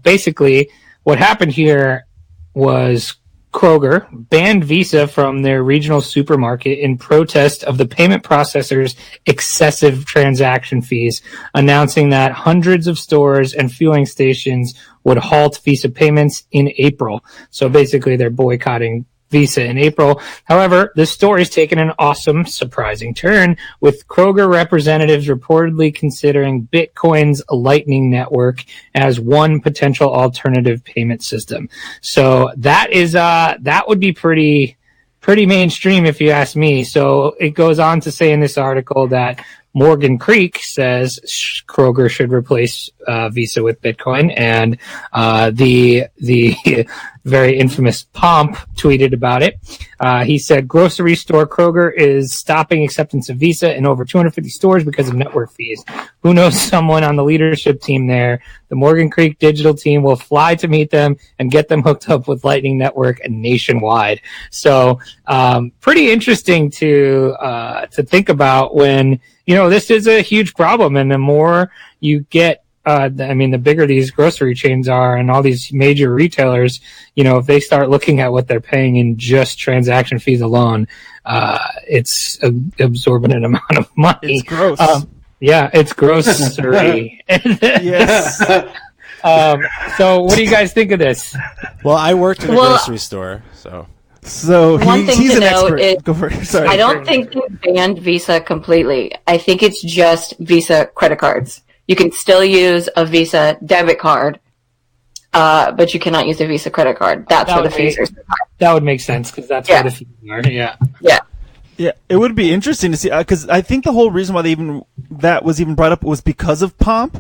basically what happened here was Kroger banned Visa from their regional supermarket in protest of the payment processor's excessive transaction fees, announcing that hundreds of stores and fueling stations would halt Visa payments in April. So basically they're boycotting Visa in April. However, this story's taken an awesome, surprising turn, with Kroger representatives reportedly considering Bitcoin's Lightning Network as one potential alternative payment system. So that is that would be pretty mainstream if you ask me. So it goes on to say in this article that Morgan Creek says Kroger should replace Visa with Bitcoin, and the very infamous Pomp tweeted about it. He said, grocery store Kroger is stopping acceptance of Visa in over 250 stores because of network fees. Who knows someone on the leadership team there? The Morgan Creek digital team will fly to meet them and get them hooked up with Lightning Network nationwide. So pretty interesting to think about when, this is a huge problem, and the more you get, the bigger these grocery chains are and all these major retailers, if they start looking at what they're paying in just transaction fees alone, it's an exorbitant amount of money. It's gross. Yeah, it's grocery. Yes. So what do you guys think of this? Well, I worked in a grocery store, so. So One thing he's to an note expert. is, Go for it. Sorry. I don't think they banned Visa completely. I think it's just Visa credit cards. You can still use a Visa debit card but you cannot use a Visa credit card. That's where the fees are. That would make sense because that's where the fees are. Yeah. Yeah. Yeah, it would be interesting to see because I think the whole reason why that was even brought up was because of Pomp.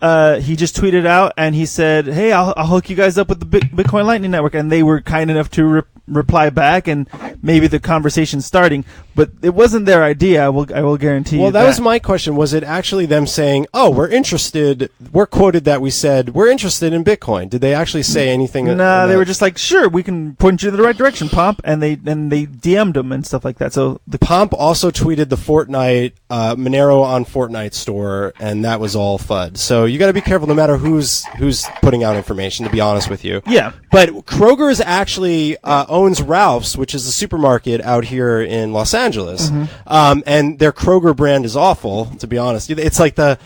He just tweeted out and he said, "Hey, I'll hook you guys up with the Bitcoin Lightning Network," and they were kind enough to reply back, and maybe the conversation's starting. But it wasn't their idea. I will guarantee you. Well, that was my question. Was it actually them saying, "Oh, we're interested"? We're quoted that we said we're interested in Bitcoin. Did they actually say anything? No, they were just like, "Sure, we can point you in the right direction, Pomp," and they DM'd him and stuff like that. So the Pomp also tweeted the Fortnite Monero on Fortnite store, and that was all FUD. So you got to be careful, no matter who's putting out information. To be honest with you, yeah. But Kroger's actually owns Ralph's, which is a supermarket out here in Los Angeles, and their Kroger brand is awful. To be honest, it's like the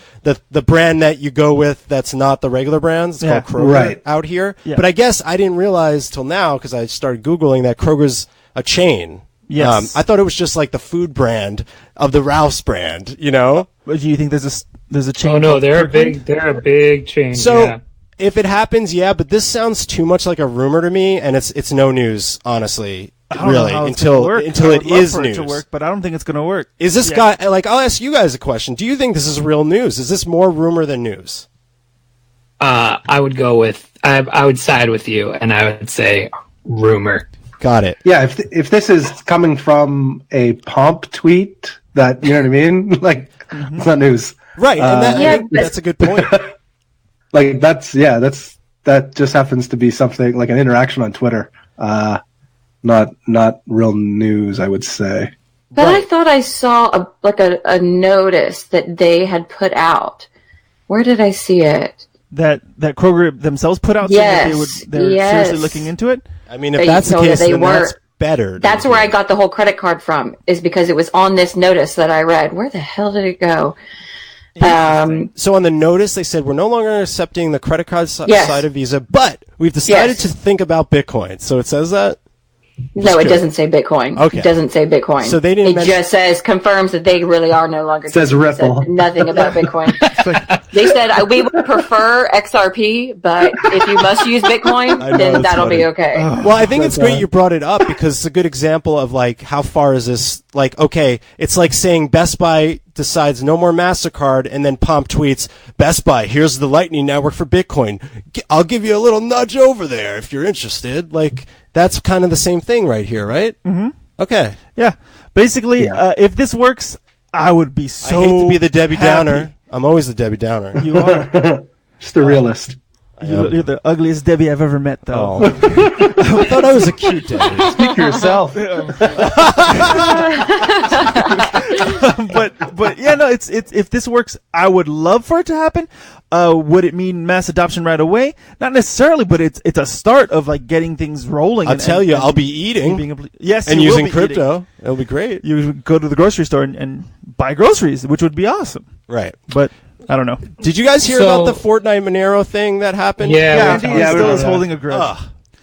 brand that you go with that's not the regular brands. It's called Kroger out here. Yeah. But I guess I didn't realize till now because I started Googling that Kroger's a chain. Yes. I thought it was just like the food brand of the Ralph's brand, you know? But do you think there's a chain? Oh no, they're a big chain. So if it happens, yeah, but this sounds too much like a rumor to me, and it's no news, honestly. Really, until it is news. To work, but I don't think it's going to work. Is this guy, like, I'll ask you guys a question. Do you think this is real news? Is this more rumor than news? I would I would side with you, and I would say rumor. Got it. Yeah, if this is coming from a Pomp tweet, that, you know what I mean? Like, it's not news. Right, and that's a good point. Like, that just happens to be something, like an interaction on Twitter. Not real news, I would say. But I thought I saw a notice that they had put out. Where did I see it? That Kroger themselves put out, saying that they're seriously looking into it. I mean, if that's the case, then that's better. That's where I got the whole credit card from, is because it was on this notice that I read. Where the hell did it go? So on the notice, they said, we're no longer accepting the credit card side of Visa, but we've decided to think about Bitcoin. So it says that? No, it doesn't say Bitcoin. Okay. It doesn't say Bitcoin. So they didn't just confirms that they really are no longer. It says Ripple. Nothing about Bitcoin. They said, we would prefer XRP, but if you must use Bitcoin, then that'll be okay. Well, I think it's great you brought it up because it's a good example of, like, how far is this? Like, okay, it's like saying Best Buy decides no more MasterCard, and then Pomp tweets, Best Buy, here's the Lightning Network for Bitcoin. I'll give you a little nudge over there if you're interested. Like, that's kind of the same thing right here, right? Mm-hmm. Okay. Yeah. Basically, if this works, I would be so I hate to be the Debbie happy. Downer. I'm always the Debbie Downer. You are. Just the realist. You're the ugliest Debbie I've ever met, though. Oh. I thought I was a cute Debbie. Speak for yourself. but yeah, no. It's if this works, I would love for it to happen. Would it mean mass adoption right away? Not necessarily, but it's a start of, like, getting things rolling. I'll tell you, I'll be eating. And using crypto. It'll be great. You would go to the grocery store and buy groceries, which would be awesome. Right. But I don't know. Did you guys hear about the Fortnite Monero thing that happened? Yeah, still is holding a grudge.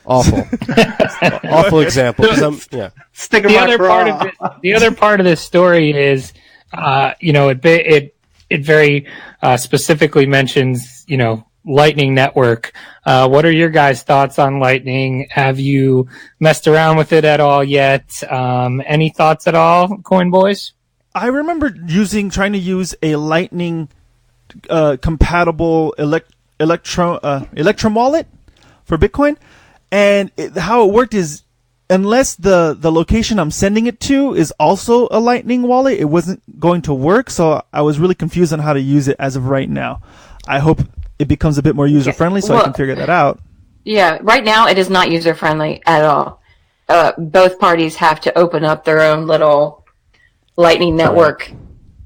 Awful. Awful example. The other part of this story is, it very specifically mentions, Lightning Network. What are your guys' thoughts on Lightning? Have you messed around with it at all yet? Any thoughts at all, Coin Boys? I remember trying to use a Lightning compatible Electrum wallet for Bitcoin, and how it worked is, unless the location I'm sending it to is also a Lightning wallet, it wasn't going to work. So I was really confused on how to use it as of right now. I hope it becomes a bit more user friendly, so I can figure that out. Yeah, right now it is not user friendly at all. Both parties have to open up their own little Lightning Network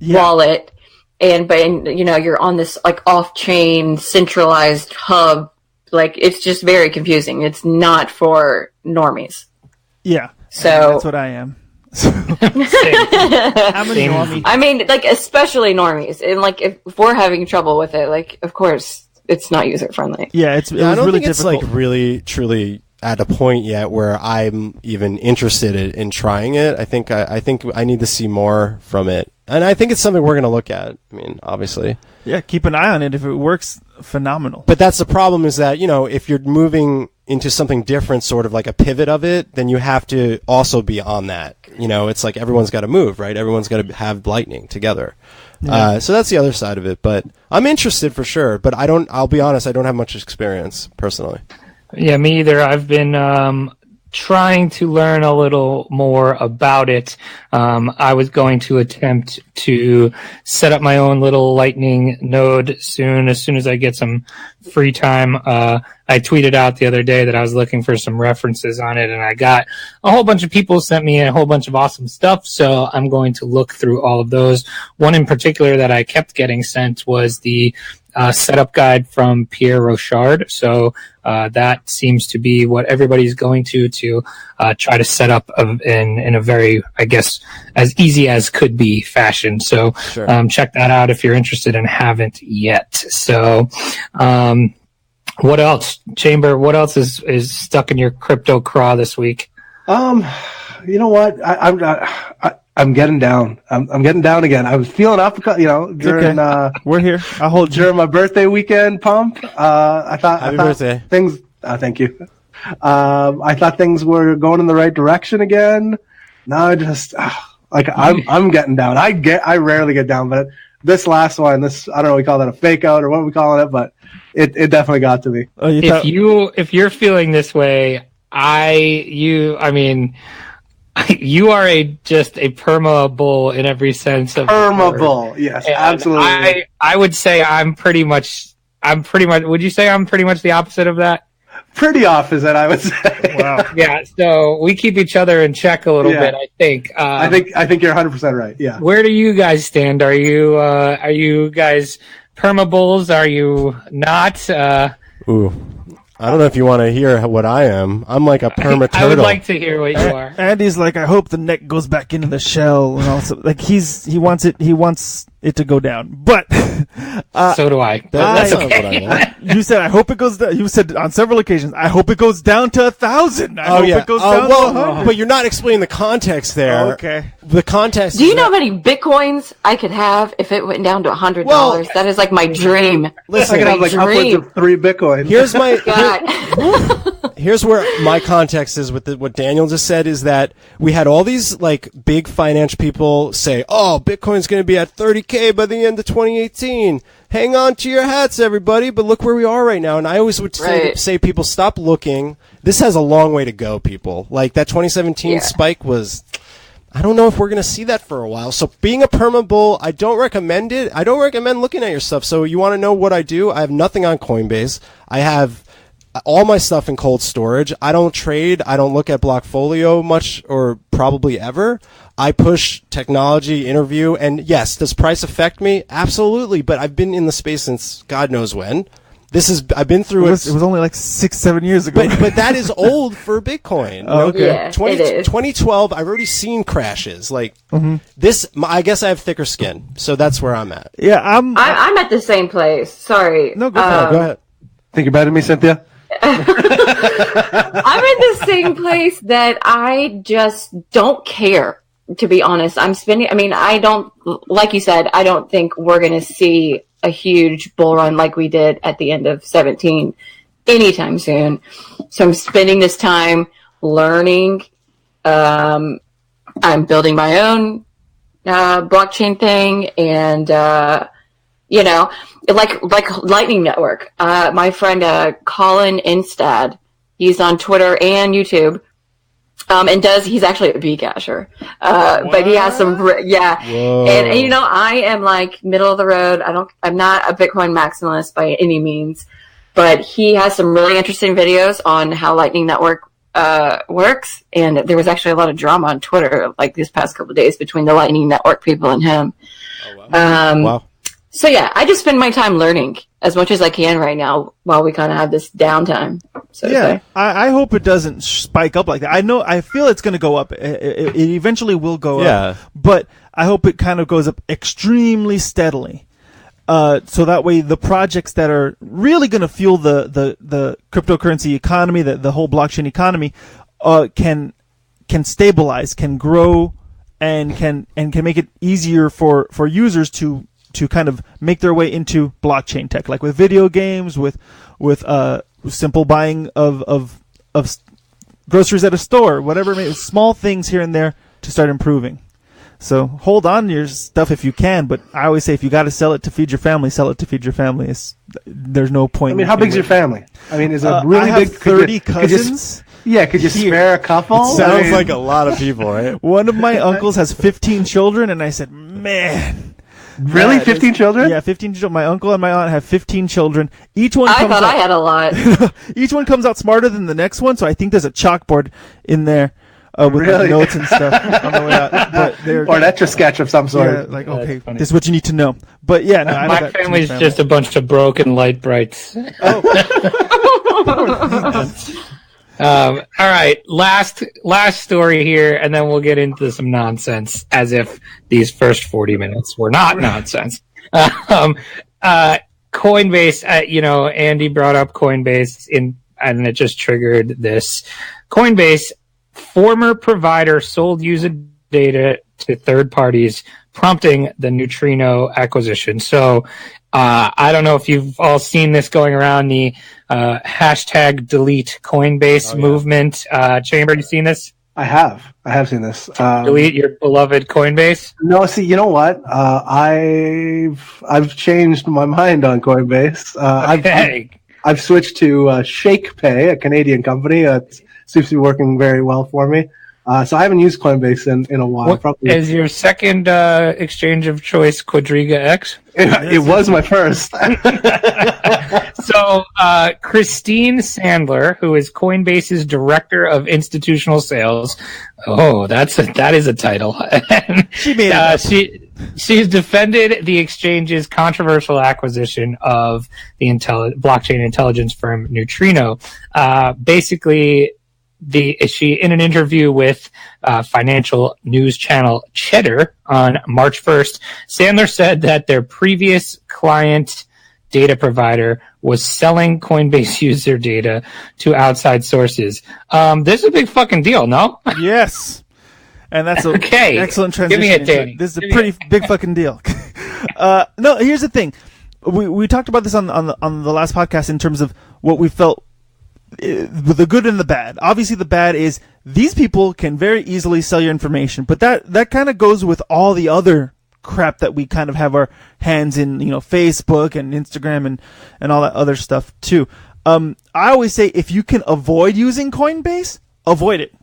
wallet, but you're on this, like, off-chain centralized hub. Like, it's just very confusing. It's not for normies. Yeah. So that's what I am. How many normies? I mean, like, especially normies. And, like, if we're having trouble with it, like, of course it's not user friendly. Yeah, it was I don't really think difficult. it's, like, really truly at a point yet where I'm even interested in trying it. I think I need to see more from it, and I think it's something we're going to look at. I mean, obviously. Yeah, keep an eye on it. If it works, phenomenal. But that's the problem, is that, if you're moving into something different, sort of like a pivot of it, then you have to also be on that. It's like everyone's got to move, right? Everyone's got to have Lightning together. Yeah. So that's the other side of it. But I'm interested for sure. But I'll be honest, I don't have much experience personally. Yeah, me either. I've been trying to learn a little more about it. I was going to attempt to set up my own little Lightning node as soon as I get some free time. I tweeted out the other day that I was looking for some references on it, and I got a whole bunch of people sent me a whole bunch of awesome stuff. So I'm going to look through all of those. One in particular that I kept getting sent was the setup guide from Pierre Rochard. So that seems to be what everybody's going to try to set up in a very, I guess, as easy as could be fashion. So Sure. Check that out if you're interested and haven't yet. So what else, Chamber? What else is stuck in your crypto craw this week? You know what? I'm getting down. I'm getting down again. I was feeling up, during We're here. I'll hold you. during my birthday weekend pump. I thought Happy birthday. things. Thank you. I thought things were going in the right direction again. Now I just I'm getting down. I rarely get down, but this last one, I don't know, we call that a fake out or what we calling it, but it definitely got to me. Oh, If you're feeling this way, you are just a perma bull in every sense of Perma bull, yes, and absolutely. I would say I'm pretty much. Would you say I'm pretty much the opposite of that? Pretty opposite, I would say. Wow. Yeah. So we keep each other in check a little Yeah. bit. I think. I think you're 100% right. Yeah. Where do you guys stand? Are you guys perma bulls? Are you not? Ooh. I don't know if you want to hear what I am. I'm like a perma turtle. I would like to hear what you are. Andy's like, I hope the neck goes back into the shell, and also like he wants it to go down. But So do I. That That's sounds okay. what I want. you said I hope it goes down. You said on several occasions, I hope it goes down to 1,000. I hope it goes down to 100. But you're not explaining the context there. Oh, okay. The context. Do you is know how that- many bitcoins I could have if it went down to $100? Well- That is like my dream. Listen, I could have like upwards dream. of 3 Bitcoin. here's my God. here's where my context is with what Daniel just said, is that we had all these like big financial people say, "Oh, Bitcoin's going to be at 30K by the end of 2018. Hang on to your hats, everybody!" But look where we are right now. And I always would say people, stop looking. This has a long way to go, people. Like that 2017 spike was. I don't know if we're going to see that for a while. So being a perma bull, I don't recommend it. I don't recommend looking at your stuff. So you want to know what I do? I have nothing on Coinbase. I have all my stuff in cold storage. I don't trade. I don't look at Blockfolio much, or probably ever. I push technology, interview, and yes, does price affect me? Absolutely. But I've been in the space since God knows when. I've been through It was only like 6-7 years ago. but that is old for Bitcoin. Oh, okay. Yeah, it is. 2012, I've already seen crashes. Like this, I guess I have thicker skin, so that's where I'm at. Yeah, I'm at the same place. Sorry. No, go ahead. Go ahead. Think you're better than me, Cynthia? I'm in the same place that I just don't care, to be honest. I don't, like you said, I don't think we're going to see a huge bull run like we did at the end of 17 anytime soon. So I'm spending this time learning. I'm building my own blockchain thing, and like Lightning Network. My friend Colin Instad, he's on Twitter and YouTube. And he's actually a Bcasher. But he has some, Whoa. And I am like middle of the road. I'm not a Bitcoin maximalist by any means, but he has some really interesting videos on how Lightning Network, works. And there was actually a lot of drama on Twitter, like these past couple of days between the Lightning Network people and him. Oh, wow. Wow. So yeah, I just spend my time learning as much as I can right now while we kind of have this downtime. So to Yeah, say. I hope it doesn't spike up like that. I feel it's going to go up. It eventually will go up. But I hope it kind of goes up extremely steadily. So that way the projects that are really going to fuel the cryptocurrency economy, the whole blockchain economy, can stabilize, can grow, and can make it easier for users to to kind of make their way into blockchain tech, like with video games, with simple buying of groceries at a store, whatever, small things here and there to start improving. So hold on to your stuff if you can, but I always say if you got to sell it to feed your family, sell it to feed your family. There's no point. I mean, how big's your family? I mean, is it really I big? have 30 cousins. Could you spare a couple? Sounds like a lot of people, right? One of my uncles has 15 children, and I said, man. Really? 15 children? Yeah, 15 children. My uncle and my aunt have 15 children. Each one I thought I had a lot. Each one comes out smarter than the next one, so I think there's a chalkboard in there with Really? like notes and stuff on the way out. But Or an etch-a-sketch of some sort. yeah, like, okay, this is what you need to know. But yeah, no, My family's just a bunch of broken light brights. All right, last story here, and then we'll get into some nonsense, as if these first 40 minutes were not nonsense. Coinbase, Andy brought up Coinbase, and it just triggered this. Coinbase, former provider, sold user data to third parties, prompting the Neutrino acquisition. So I don't know if you've all seen this going around, the hashtag delete Coinbase movement. Chamber, you seen this? I have seen this. Delete your beloved Coinbase? No, see, you know what? I've changed my mind on Coinbase. I've switched to ShakePay, a Canadian company. It seems to be working very well for me. So I haven't used Coinbase in a while. Probably. Is your second exchange of choice Quadriga X? It was my first. So Christine Sandler, who is Coinbase's director of institutional sales, that is a title. She made it. She's defended the exchange's controversial acquisition of the blockchain intelligence firm Neutrino. Basically, she in an interview with financial news channel Cheddar on March 1st, Sandler said that their previous client data provider was selling Coinbase user data to outside sources. This is a big fucking deal, no? Yes. And that's an excellent transition. Give me it, Danny. This is a pretty big fucking deal. No, here's the thing. We talked about this on the last podcast in terms of what we felt, the good and the bad. Obviously, the bad is these people can very easily sell your information, but that kind of goes with all the other crap that we kind of have our hands in, Facebook and Instagram and all that other stuff too. I always say if you can avoid using Coinbase, avoid it.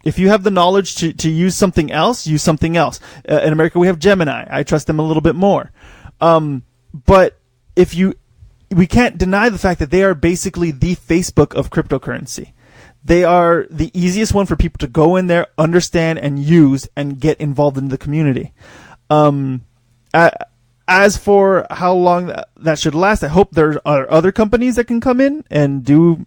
If you have the knowledge to use something else, use something else. In America, we have Gemini. I trust them a little bit more. But we can't deny the fact that they are basically the Facebook of cryptocurrency. They are the easiest one for people to go in there, understand, and use, and get involved in the community. As for how long that should last, I hope there are other companies that can come in and do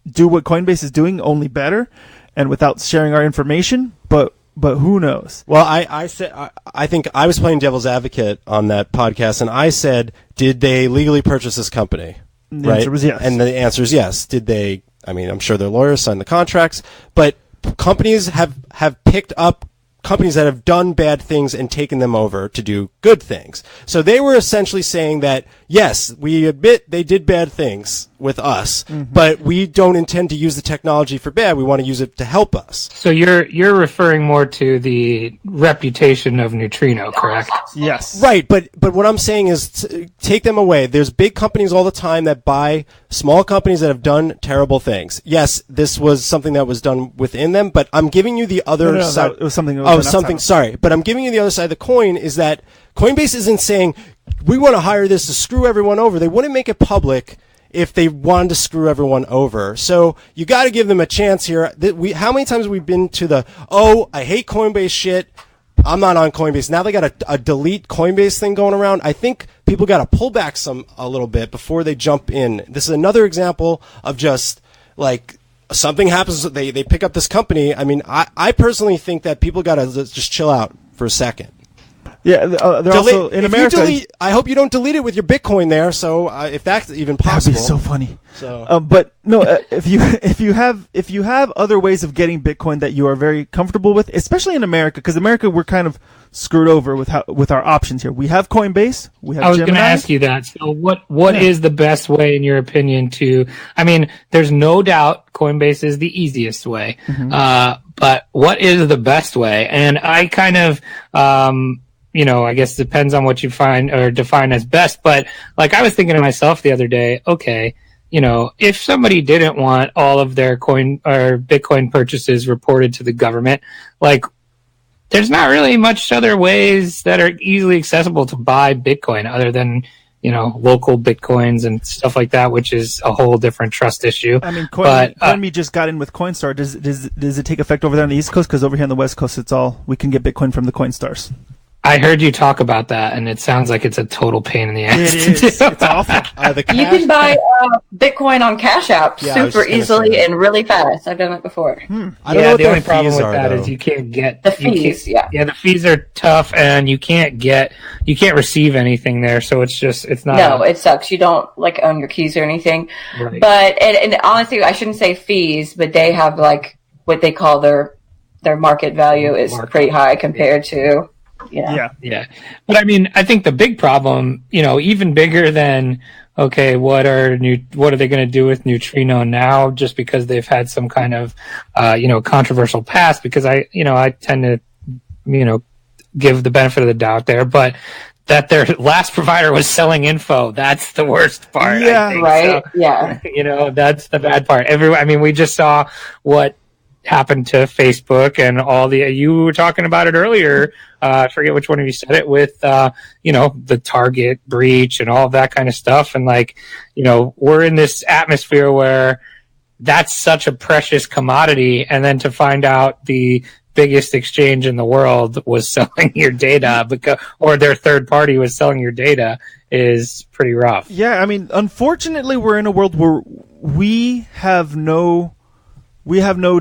what Coinbase is doing, only better, and without sharing our information. But who knows? Well, I said I think I was playing devil's advocate on that podcast, and I said, did they legally purchase this company? The answer was yes. And the answer is yes. Did they? I mean, I'm sure their lawyers signed the contracts, but companies have picked up companies that have done bad things and taken them over to do good things. So they were essentially saying that, yes, we admit they did bad things with us, but we don't intend to use the technology for bad. We want to use it to help us. So you're referring more to the reputation of Neutrino, correct? Yes. Right, but what I'm saying is take them away. There's big companies all the time that buy small companies that have done terrible things. Yes, this was something that was done within them, but I'm giving you the other side. It was something. Sorry, but I'm giving you the other side of the coin is that Coinbase isn't saying we want to hire this to screw everyone over. They wouldn't make it public if they wanted to screw everyone over. So you got to give them a chance here. How many times have we been to I hate Coinbase shit, I'm not on Coinbase. Now they got a delete Coinbase thing going around. I think people got to pull back a little bit before they jump in. This is another example of just like something happens. They pick up this company. I mean, I personally think that people got to just chill out for a second. Yeah, they're also in America. I hope you don't delete it with your Bitcoin there. So if that's even possible, that'd be so funny. So, but no, if you have other ways of getting Bitcoin that you are very comfortable with, especially in America, because America we're kind of screwed over with our options here. We have Coinbase. We have. I was going to ask you that. So what is the best way, in your opinion, to? I mean, there's no doubt Coinbase is the easiest way. Mm-hmm. But what is the best way? And I kind of. I guess it depends on what you find or define as best. But like I was thinking to myself the other day, okay, if somebody didn't want all of their coin or Bitcoin purchases reported to the government, like there's not really much other ways that are easily accessible to buy Bitcoin other than, local Bitcoins and stuff like that, which is a whole different trust issue. I mean, CoinMe just got in with Coinstar. Does it take effect over there on the East Coast? Because over here on the West Coast, we can get Bitcoin from the Coinstars. I heard you talk about that, and it sounds like it's a total pain in the ass. It is. It's awful. You can buy Bitcoin on Cash App super easily and really fast. I've done it before. I don't know what the only problem with are, that though. is you can't get the fees. Yeah, the fees are tough, and you can't receive anything there. So it's not. No, it sucks. You don't own your keys or anything. Right. But and honestly, I shouldn't say fees, but they have what they call their market value is pretty high compared to. Yeah. But I mean, I think the big problem, even bigger than, okay, what are they going to do with Neutrino now? Just because they've had some kind of, controversial past. Because I tend to, give the benefit of the doubt there, but that their last provider was selling info. That's the worst part. Yeah. I think. Right. So, yeah. That's the bad part. We just saw what happened to Facebook and all you were talking about it earlier. I forget which one of you said it with, the Target breach and all of that kind of stuff. And we're in this atmosphere where that's such a precious commodity. And then to find out the biggest exchange in the world was selling your data or their third party was selling your data is pretty rough. Yeah. I mean, unfortunately we're in a world where we have no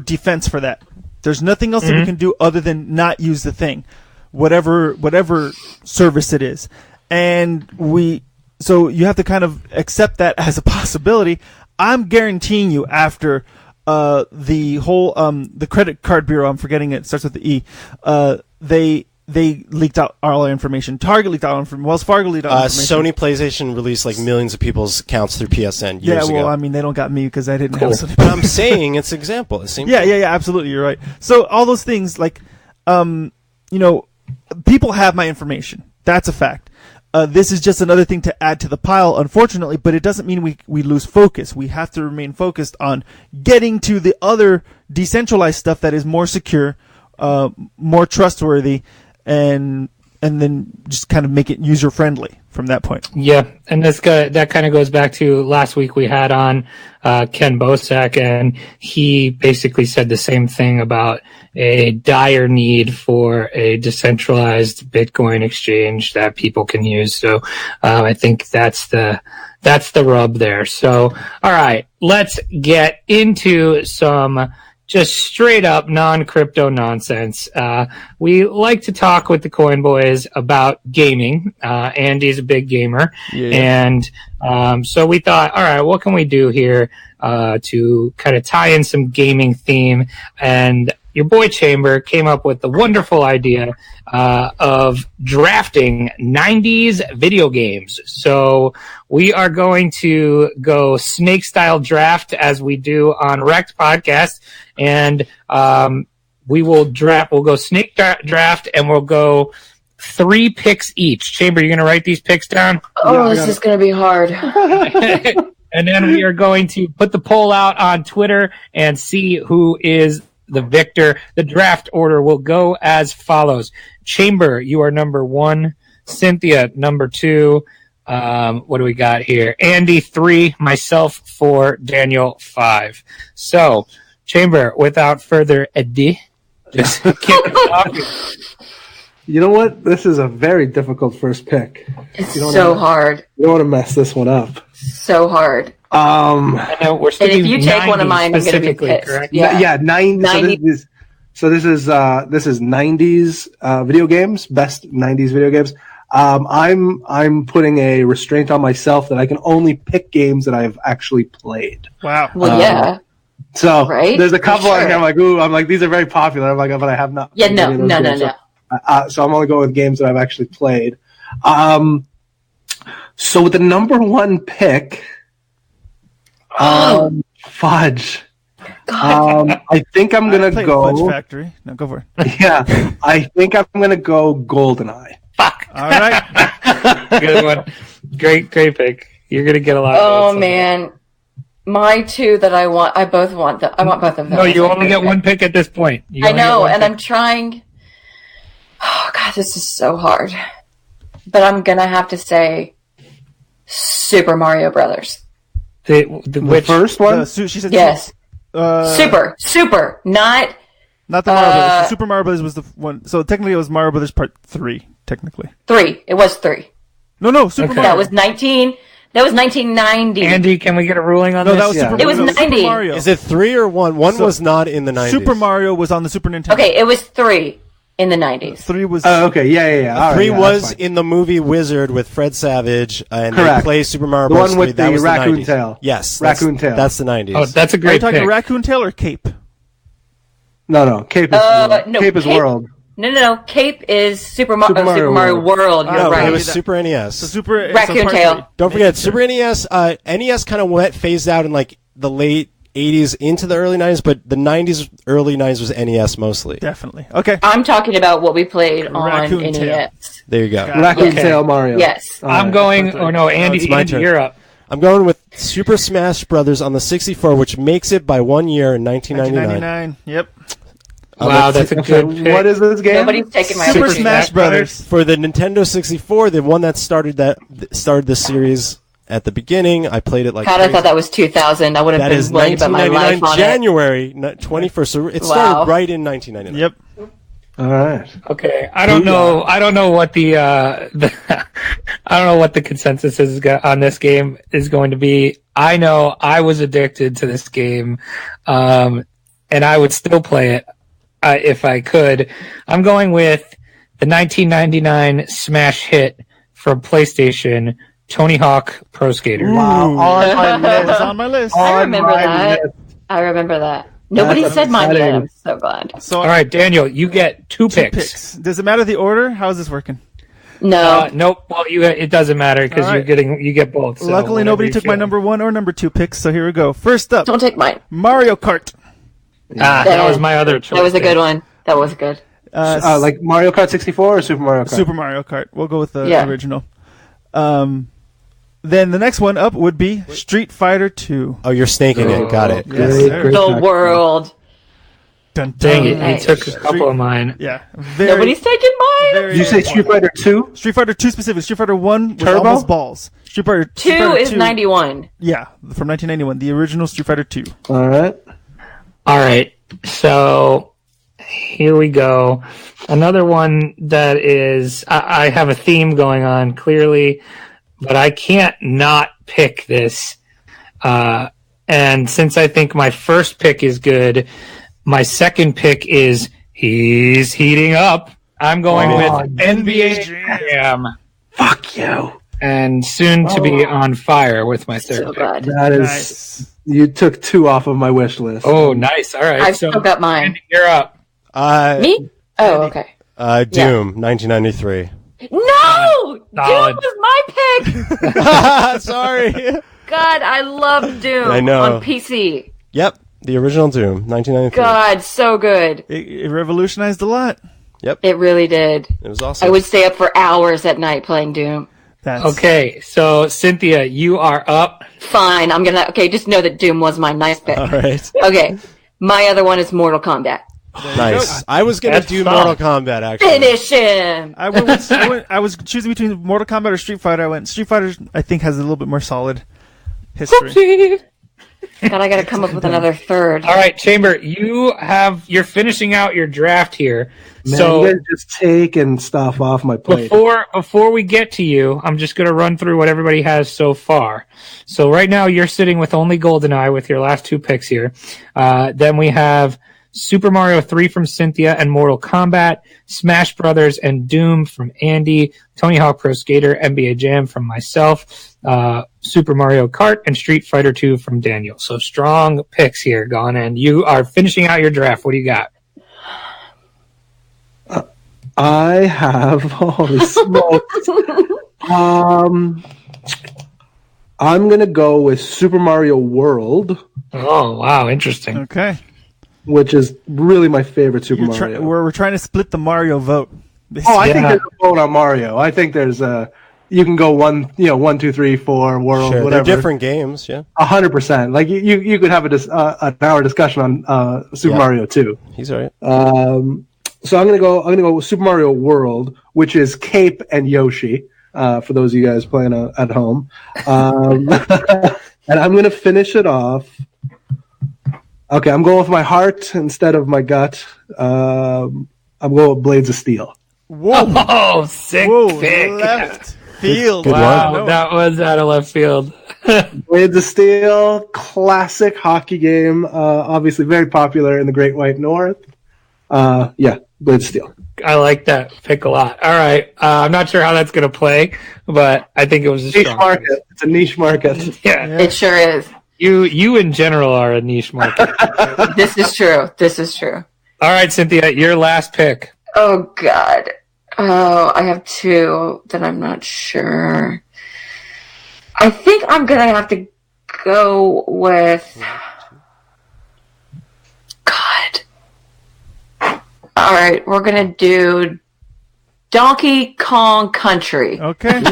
defense for that. There's nothing else that we can do other than not use the thing, whatever service it is. So you have to kind of accept that as a possibility. I'm guaranteeing you after the whole the credit card bureau, I'm forgetting it starts with the E, they leaked out all our information. Target leaked out information. Wells Fargo leaked out information. Sony PlayStation released millions of people's accounts through PSN years ago. Yeah, well, I mean, they don't got me because I didn't have Sony. But I'm saying it's an example. It seems yeah, absolutely. You're right. So all those things, people have my information. That's a fact. This is just another thing to add to the pile, unfortunately, but it doesn't mean we lose focus. We have to remain focused on getting to the other decentralized stuff that is more secure, more trustworthy, and then just kind of make it user friendly from that point. Yeah, and that kind of goes back to last week we had on Ken Bosak, and he basically said the same thing about a dire need for a decentralized Bitcoin exchange that people can use. So I think that's the rub there. So all right, let's get into some just straight up non-crypto nonsense. We like to talk with the Coin Boys about gaming. Andy's a big gamer. Yeah. And so we thought, all right, what can we do here to kind of tie in some gaming theme? And your boy Chamber came up with the wonderful idea of drafting 90s video games. So we are going to go snake-style draft as we do on REKT podcast. And we'll go snake draft, and we'll go 3 picks each. Chamber, you're going to write these picks down? Oh, this is going to be hard. And then we are going to put the poll out on Twitter and see who is the victor. The draft order will go as follows. Chamber, you are number 1. Cynthia, number 2. What do we got here? Andy, 3. Myself, 4. Daniel, 5. So, Chamber, without further ado, just kick it off. You know what? This is a very difficult first pick. It's so hard. You don't want to mess this one up. So hard. I know we're and if you take one of mine, I'm going to be pissed. Correct? Yeah, 90. So this is 90s video games, best 90s video games. I'm putting a restraint on myself that I can only pick games that I've actually played. Wow. Well, yeah. So Right? there's a couple Sure. on here. I'm like, ooh, these are very popular. I'm like, but I have not. Yeah, played no, any of those no, no, games. no. So I'm only going with games that I've actually played. So with the number one pick, fudge. I think I'm gonna Played go. Fudge Factory. No, go for it. Yeah, I think I'm gonna go GoldenEye. Fuck. All right. Good one. Great pick. You're gonna get a lot. Of Oh votes on man, my two that I want, I want both of them. that. No, you only get one pick at this point. You I only get know, one and pick. I'm trying. Oh god, this is so hard. But I'm gonna have to say, Super Mario Brothers. The first one. She said Yes, Super. super, not. Not the Mario Brothers. Super Mario Brothers was the one. So technically, it was Mario Brothers Part 3. Technically, 3. It was 3. no. Super Okay. Mario. That was 19. That was 1990. Andy, can we get a ruling on No, this? that was Yeah. Super. It was no, 90. Super Mario. Is it 3 or 1? One So- was not in the 90s. Super Mario was on the Super Nintendo. Okay, it was 3 in the 90s. 3 was. Oh, okay, yeah. All right, 3 yeah, was that's fine. in the movie Wizard with Fred Savage, and Correct. they play Super Mario The Bros. one with 3. That the was raccoon 90s. tail. Yes, Raccoon tail. That's the 90s. Oh, that's a Are you great talking pick. Raccoon Tail or Cape? No. Cape is No, Cape is Cape- World. No. Cape is Super Mario World. World. You're No, right. it was Super NES. So Super Raccoon Part Tail. 3. Don't forget, Super NES. NES kind of phased out in like the late 80s into the early 90s, but the 90s, early 90s was NES mostly. Definitely. Okay. I'm talking about what we played on Raccoon Tail. NES. There you go. Got it. Raccoon Okay. Tail Mario. Yes. All I'm right. going. Oh no, Andy, it's my turn. you're up. I'm going with Super Smash Brothers on the 64, which makes it by 1 year in 1999. 1999. Yep. Wow, that's a good pick. What is this game? Nobody's taking my Super opportunity. Smash Brothers. For the Nintendo 64, the one that started the series at the beginning, I played it like God, I crazy. thought that was 2000. I would have That been is willing to bet my life 1999 on January 21st. So it started Wow. right in 1999. Yep. All right. Okay, I don't know. I don't know what the I don't know what the consensus is on this game is going to be. I know I was addicted to this game, and I would still play it if I could. I'm going with the 1999 smash hit from PlayStation, Tony Hawk Pro Skater. Wow. On my It was list. on my list. I remember my that. list. I remember that. Nobody That's said mine yet. upsetting. I'm so glad. So All right, Daniel, you get two picks. Does it matter the order? How's this working? No. Nope. Well, it doesn't matter because All right. you get both. So Luckily, whenever nobody you took my feel. number 1 or number 2 picks, so here we go. First up, Don't take mine. Mario Kart. That was my other choice. That was a good one. That was good. Like Mario Kart 64 or Super Mario Kart? Super Mario Kart. We'll go with the Yeah. original. Then the next one up would be Street Fighter 2. Oh, you're snaking it. Got it. Yes, Great, sir. great. The world. Dun, Dang it! Nice. You took a couple of mine. Yeah. Very, Nobody's taking mine. very Did you say Street Fighter 2? Street Fighter 2 specifically. Street Fighter 1 was Turbo? almost balls. Street Fighter 2 is 91. Yeah, from 1991. The original Street Fighter 2. All right. All right. So here we go. Another one that is I have a theme going on clearly, but I can't not pick this. And since I think my first pick is good, my second pick is he's heating up. I'm going with NBA Jam. Fuck you. And soon to be on fire with my third So pick. good. That is. Nice. You took 2 off of my wish list. Oh, nice. All right. I've so still got mine. Andy, you're up. Me? Oh, okay. Doom, 1993. No! Doom Solid. was my pick! Sorry. God, I love Doom I know. on PC. Yep, the original Doom, 1993. God, so good. It revolutionized a lot. It really did. It was awesome. I would stay up for hours at night playing Doom. That's Okay, so Cynthia, you are up. Fine, okay, just know that Doom was my nice pick. All right. Okay, my other one is Mortal Kombat. Nice. I was going to That's do solid. Mortal Kombat, actually. Finish him! I was choosing between Mortal Kombat or Street Fighter. I went Street Fighter. I think has a little bit more solid history. God, I gotta come up with another third. All right, Chamber, you're finishing out your draft here. Man, so you guys just taking stuff off my plate. before we get to you, I'm just going to run through what everybody has so far. So right now you're sitting with only GoldenEye with your last two picks here. Then we have Super Mario 3 from Cynthia and Mortal Kombat, Smash Brothers and Doom from Andy, Tony Hawk Pro Skater, NBA Jam from myself, Super Mario Kart, and Street Fighter 2 from Daniel. So strong picks here gone in. You are finishing out your draft. What do you got? I have, holy smokes. I'm going to go with Super Mario World. Oh, wow. Interesting. Okay. Which is really my favorite Super Mario. We're trying to split the Mario vote. I think there's a vote on Mario. I think there's you can go 1, 2, 3, 4, World, Sure, whatever. they're different games, yeah. 100%. Like you could have an hour discussion on Super Mario 2. He's right. So I'm gonna go with Super Mario World, which is Cape and Yoshi. For those of you guys playing at home, and I'm gonna finish it off. Okay, I'm going with my heart instead of my gut. I'm going with Blades of Steel. Whoa! Oh, sick pick. Left field. Good Wow, one. that was out of left field. Blades of Steel, classic hockey game. Obviously very popular in the Great White North. Blades of Steel. I like that pick a lot. All right. I'm not sure how that's going to play, but I think it was a Niche strong market. pick. It's a niche market. Yeah. It sure is. You in general are a niche market. This is true. This is true. All right, Cynthia, your last pick. Oh, God. Oh, I have two that I'm not sure. I think I'm going to have to go with... God. All right, we're going to do Donkey Kong Country. Okay.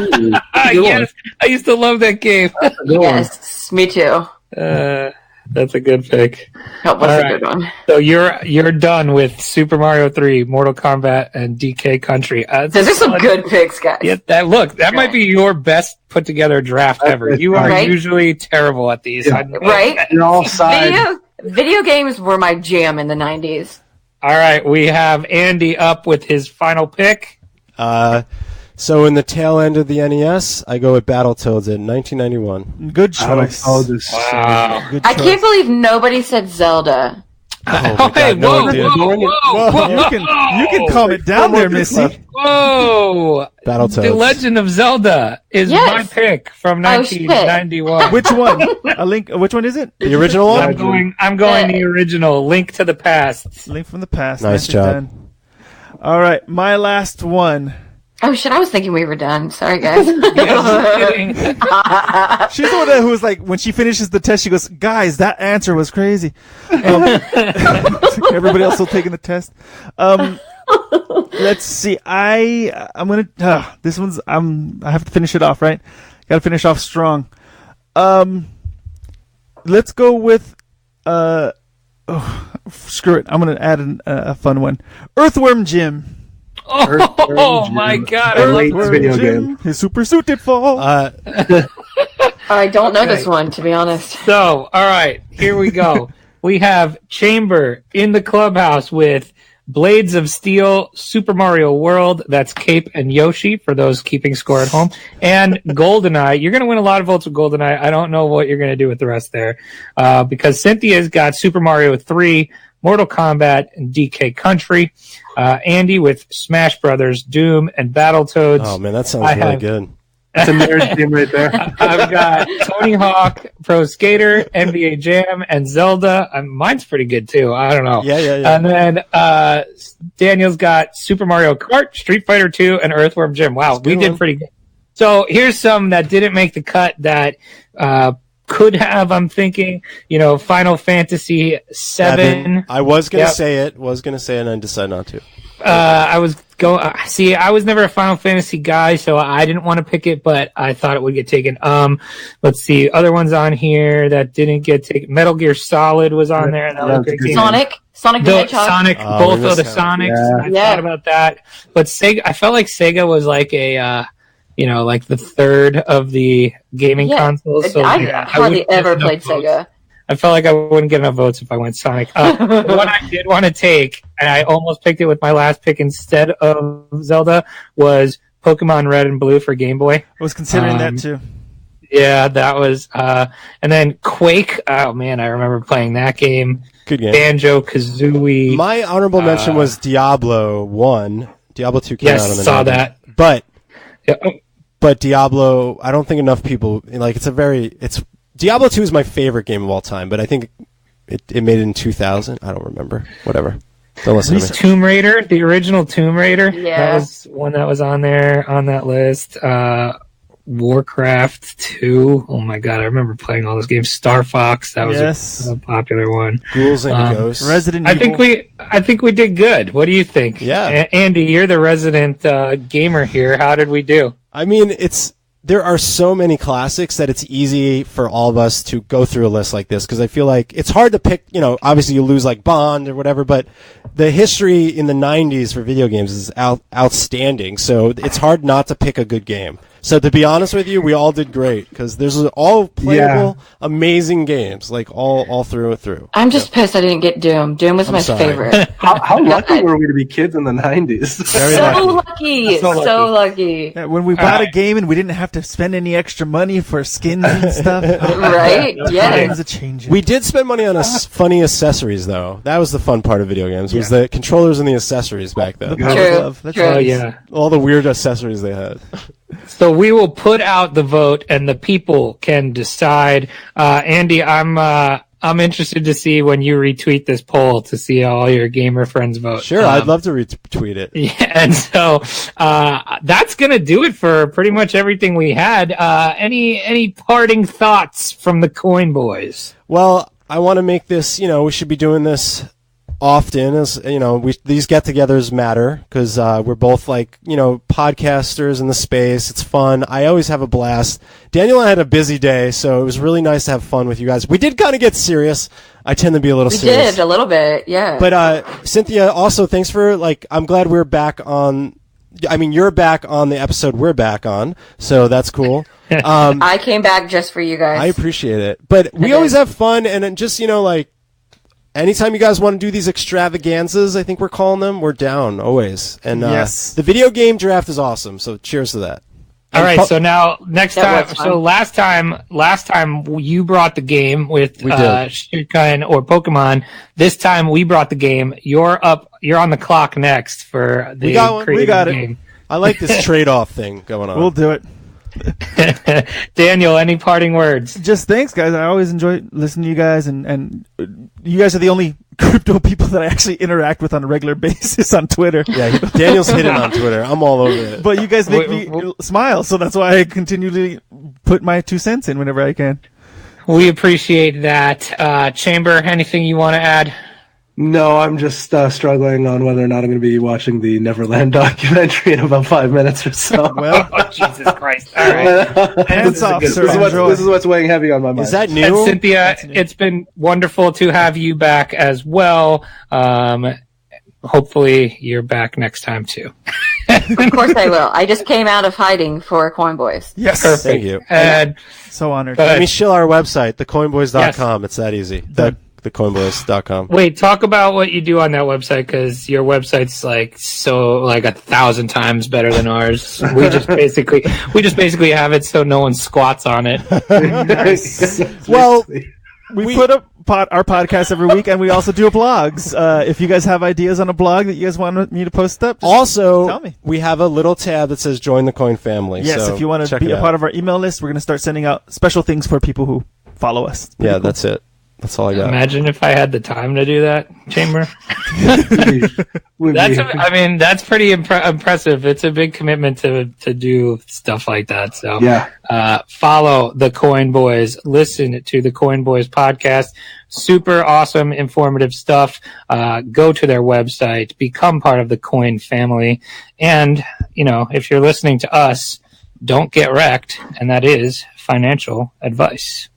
Yes, I used to love that game. Yes, me too. That's a good pick. That was All a right. good one. So you're done with Super Mario 3, Mortal Kombat, and DK Country. Those are some good picks, guys. Yeah, that might be your best put together draft ever. You are Right? usually terrible at these. Yeah. Right? You're all sides. Video games were my jam in the 90s. All right, we have Andy up with his final pick. So in the tail end of the NES, I go with Battletoads in 1991. Good choice. Wow. Good I choice. can't believe nobody said Zelda. Oh my Hey, God, no whoa, one did. whoa, You can calm it down there, Missy. Whoa! Battletoads. The Legend of Zelda is Yes. my pick from Oh, shit. 1991. Which one? A link. Which one is it? The original I'm one? going the original. Link to the Past. Link from the past. Nice Nicely job. done. All right, my last one. Oh, shit, I was thinking we were done. Sorry, guys. Kidding. She's the one who was like, when she finishes the test, she goes, "Guys, that answer was crazy." Everybody else still taking the test. Let's see. I'm gonna. This one's. I have to finish it off, right? Got to finish off strong. Let's go with. Screw it. I'm gonna add a fun one. Earthworm Jim. Oh my God! I love Great this. video game. His super suited fall. I don't know this one, to be honest. So, all right, here we go. We have Chamber in the clubhouse with Blades of Steel, Super Mario World. That's Cape and Yoshi for those keeping score at home. And GoldenEye. You're going to win a lot of votes with GoldenEye. I don't know what you're going to do with the rest there. Because Cynthia's got Super Mario 3, Mortal Kombat, and DK Country. Andy with Smash Brothers, Doom, and Battletoads. Oh man, that sounds really good. That's a nerd game right there. I've got Tony Hawk, Pro Skater, NBA Jam, and Zelda. Mine's pretty good too. I don't know. Yeah. And then Daniel's got Super Mario Kart, Street Fighter 2, and Earthworm Jim. Wow, we did pretty good. So here's some that didn't make the cut that could have. I'm thinking, Final Fantasy 7. I was gonna say it, and I decided not to. I was never a Final Fantasy guy, so I didn't want to pick it, but I thought it would get taken. Let's see, other ones on here that didn't get taken. Metal Gear Solid was on there. That was a great game. Sonic the Hedgehog. Sonic, both of the Sonics. I thought about that, but Sega. I felt like Sega was like a, like the third of the gaming consoles. So I hardly ever played Sega. I felt like I wouldn't get enough votes if I went Sonic. The one I did want to take, and I almost picked it with my last pick instead of Zelda, was Pokemon Red and Blue for Game Boy. I was considering that too. Yeah, that was. And then Quake. Oh man, I remember playing that game. Good game. Banjo-Kazooie. My honorable mention was Diablo 1. Diablo 2 came out on the Yes, saw that. But Yeah. but Diablo, I don't think enough people like. It's Diablo 2 is my favorite game of all time, but I think it made it in 2000. I don't remember. Whatever. Don't listen to me. Tomb Raider, the original Tomb Raider. Yeah. That was one that was on there on that list. Warcraft 2. Oh my god, I remember playing all those games. Star Fox, that was a popular one. Ghouls and Ghosts. Resident I Evil. think we did good. What do you think? Yeah. Andy, you're the resident gamer here. How did we do? I mean, there are so many classics that it's easy for all of us to go through a list like this, because I feel like it's hard to pick, obviously you lose like Bond or whatever, but the history in the 90s for video games is outstanding, so it's hard not to pick a good game. So to be honest with you, we all did great, because there's all playable, amazing games, like all through and through. I'm just pissed I didn't get Doom. Doom was my favorite. How lucky were we to be kids in the 90s? So lucky. Yeah, when we bought a game and we didn't have to spend any extra money for skins and stuff. Right? Yeah. Times are changing. We did spend money on funny accessories, though. That was the fun part of video games, was the controllers and the accessories back then. True. Oh yeah. All the weird accessories they had. So we will put out the vote, and the people can decide. Andy, I'm interested to see when you retweet this poll to see how all your gamer friends vote. Sure, I'd love to retweet it. Yeah, and so that's gonna do it for pretty much everything we had. Any parting thoughts from the Coin Boys? Well, I want to make this. We should be doing this often, as these get-togethers matter, because we're both podcasters in the space. It's fun. I always have a blast. Daniel and I had a busy day, so it was really nice to have fun with you guys. We did kind of get serious. I tend to be a little serious. We did a little bit, yeah. But Cynthia, also thanks for I'm glad we're back on. I mean, you're back on the episode we're back on, so that's cool. I came back just for you guys. I appreciate it. But we always have fun, and just anytime you guys want to do these extravaganzas, I think we're calling them, we're down always. And yes, the video game draft is awesome. So cheers to that. All right. So now next time. So last time you brought the game with Shirkan or Pokemon. This time we brought the game. You're up. You're on the clock next for the we got game. It. I like this trade-off thing going on. We'll do it. Daniel, any parting words? Just thanks, guys. I always enjoy listening to you guys, and you guys are the only crypto people that I actually interact with on a regular basis on Twitter. Yeah, Daniel's hit it on Twitter. I'm all over it. But you guys make me smile, so that's why I continually put my 2 cents in whenever I can. We appreciate that. Chamber, anything you want to add? No, I'm just struggling on whether or not I'm going to be watching the Neverland documentary in about 5 minutes or so. Well, Jesus Christ. All right. Hands off, sir. This is what's weighing heavy on my mind. Is that new? And Cynthia, it's been wonderful to have you back as well. Hopefully you're back next time too. Of course I will. I just came out of hiding for Coin Boys. yes. Perfect. Thank you. And So honored. Let me shill our website, thecoinboys.com. It's that easy. Thecoinboys.com. wait, talk about what you do on that website, because your website's 1,000 times better than ours. We just basically have it so no one squats on it. Well, we put up our podcast every week, and we also do blogs. If you guys have ideas on a blog that you guys want me to post up, Also, tell me. we have a little tab that says "Join the Coin Family." Yes, so if you want to check be it a out. part of our email list, we're going to start sending out special things for people who follow us. It's pretty Yeah, cool. that's it. That's all I got. Imagine if I had the time to do that, Chamber. Would That's be- that's pretty impressive. It's a big commitment to do stuff like that. So Yeah. follow the Coin Boys. Listen to the Coin Boys podcast. Super awesome, informative stuff. Go to their website, become part of the Coin family, and if you're listening to us, don't get wrecked, and that is financial advice.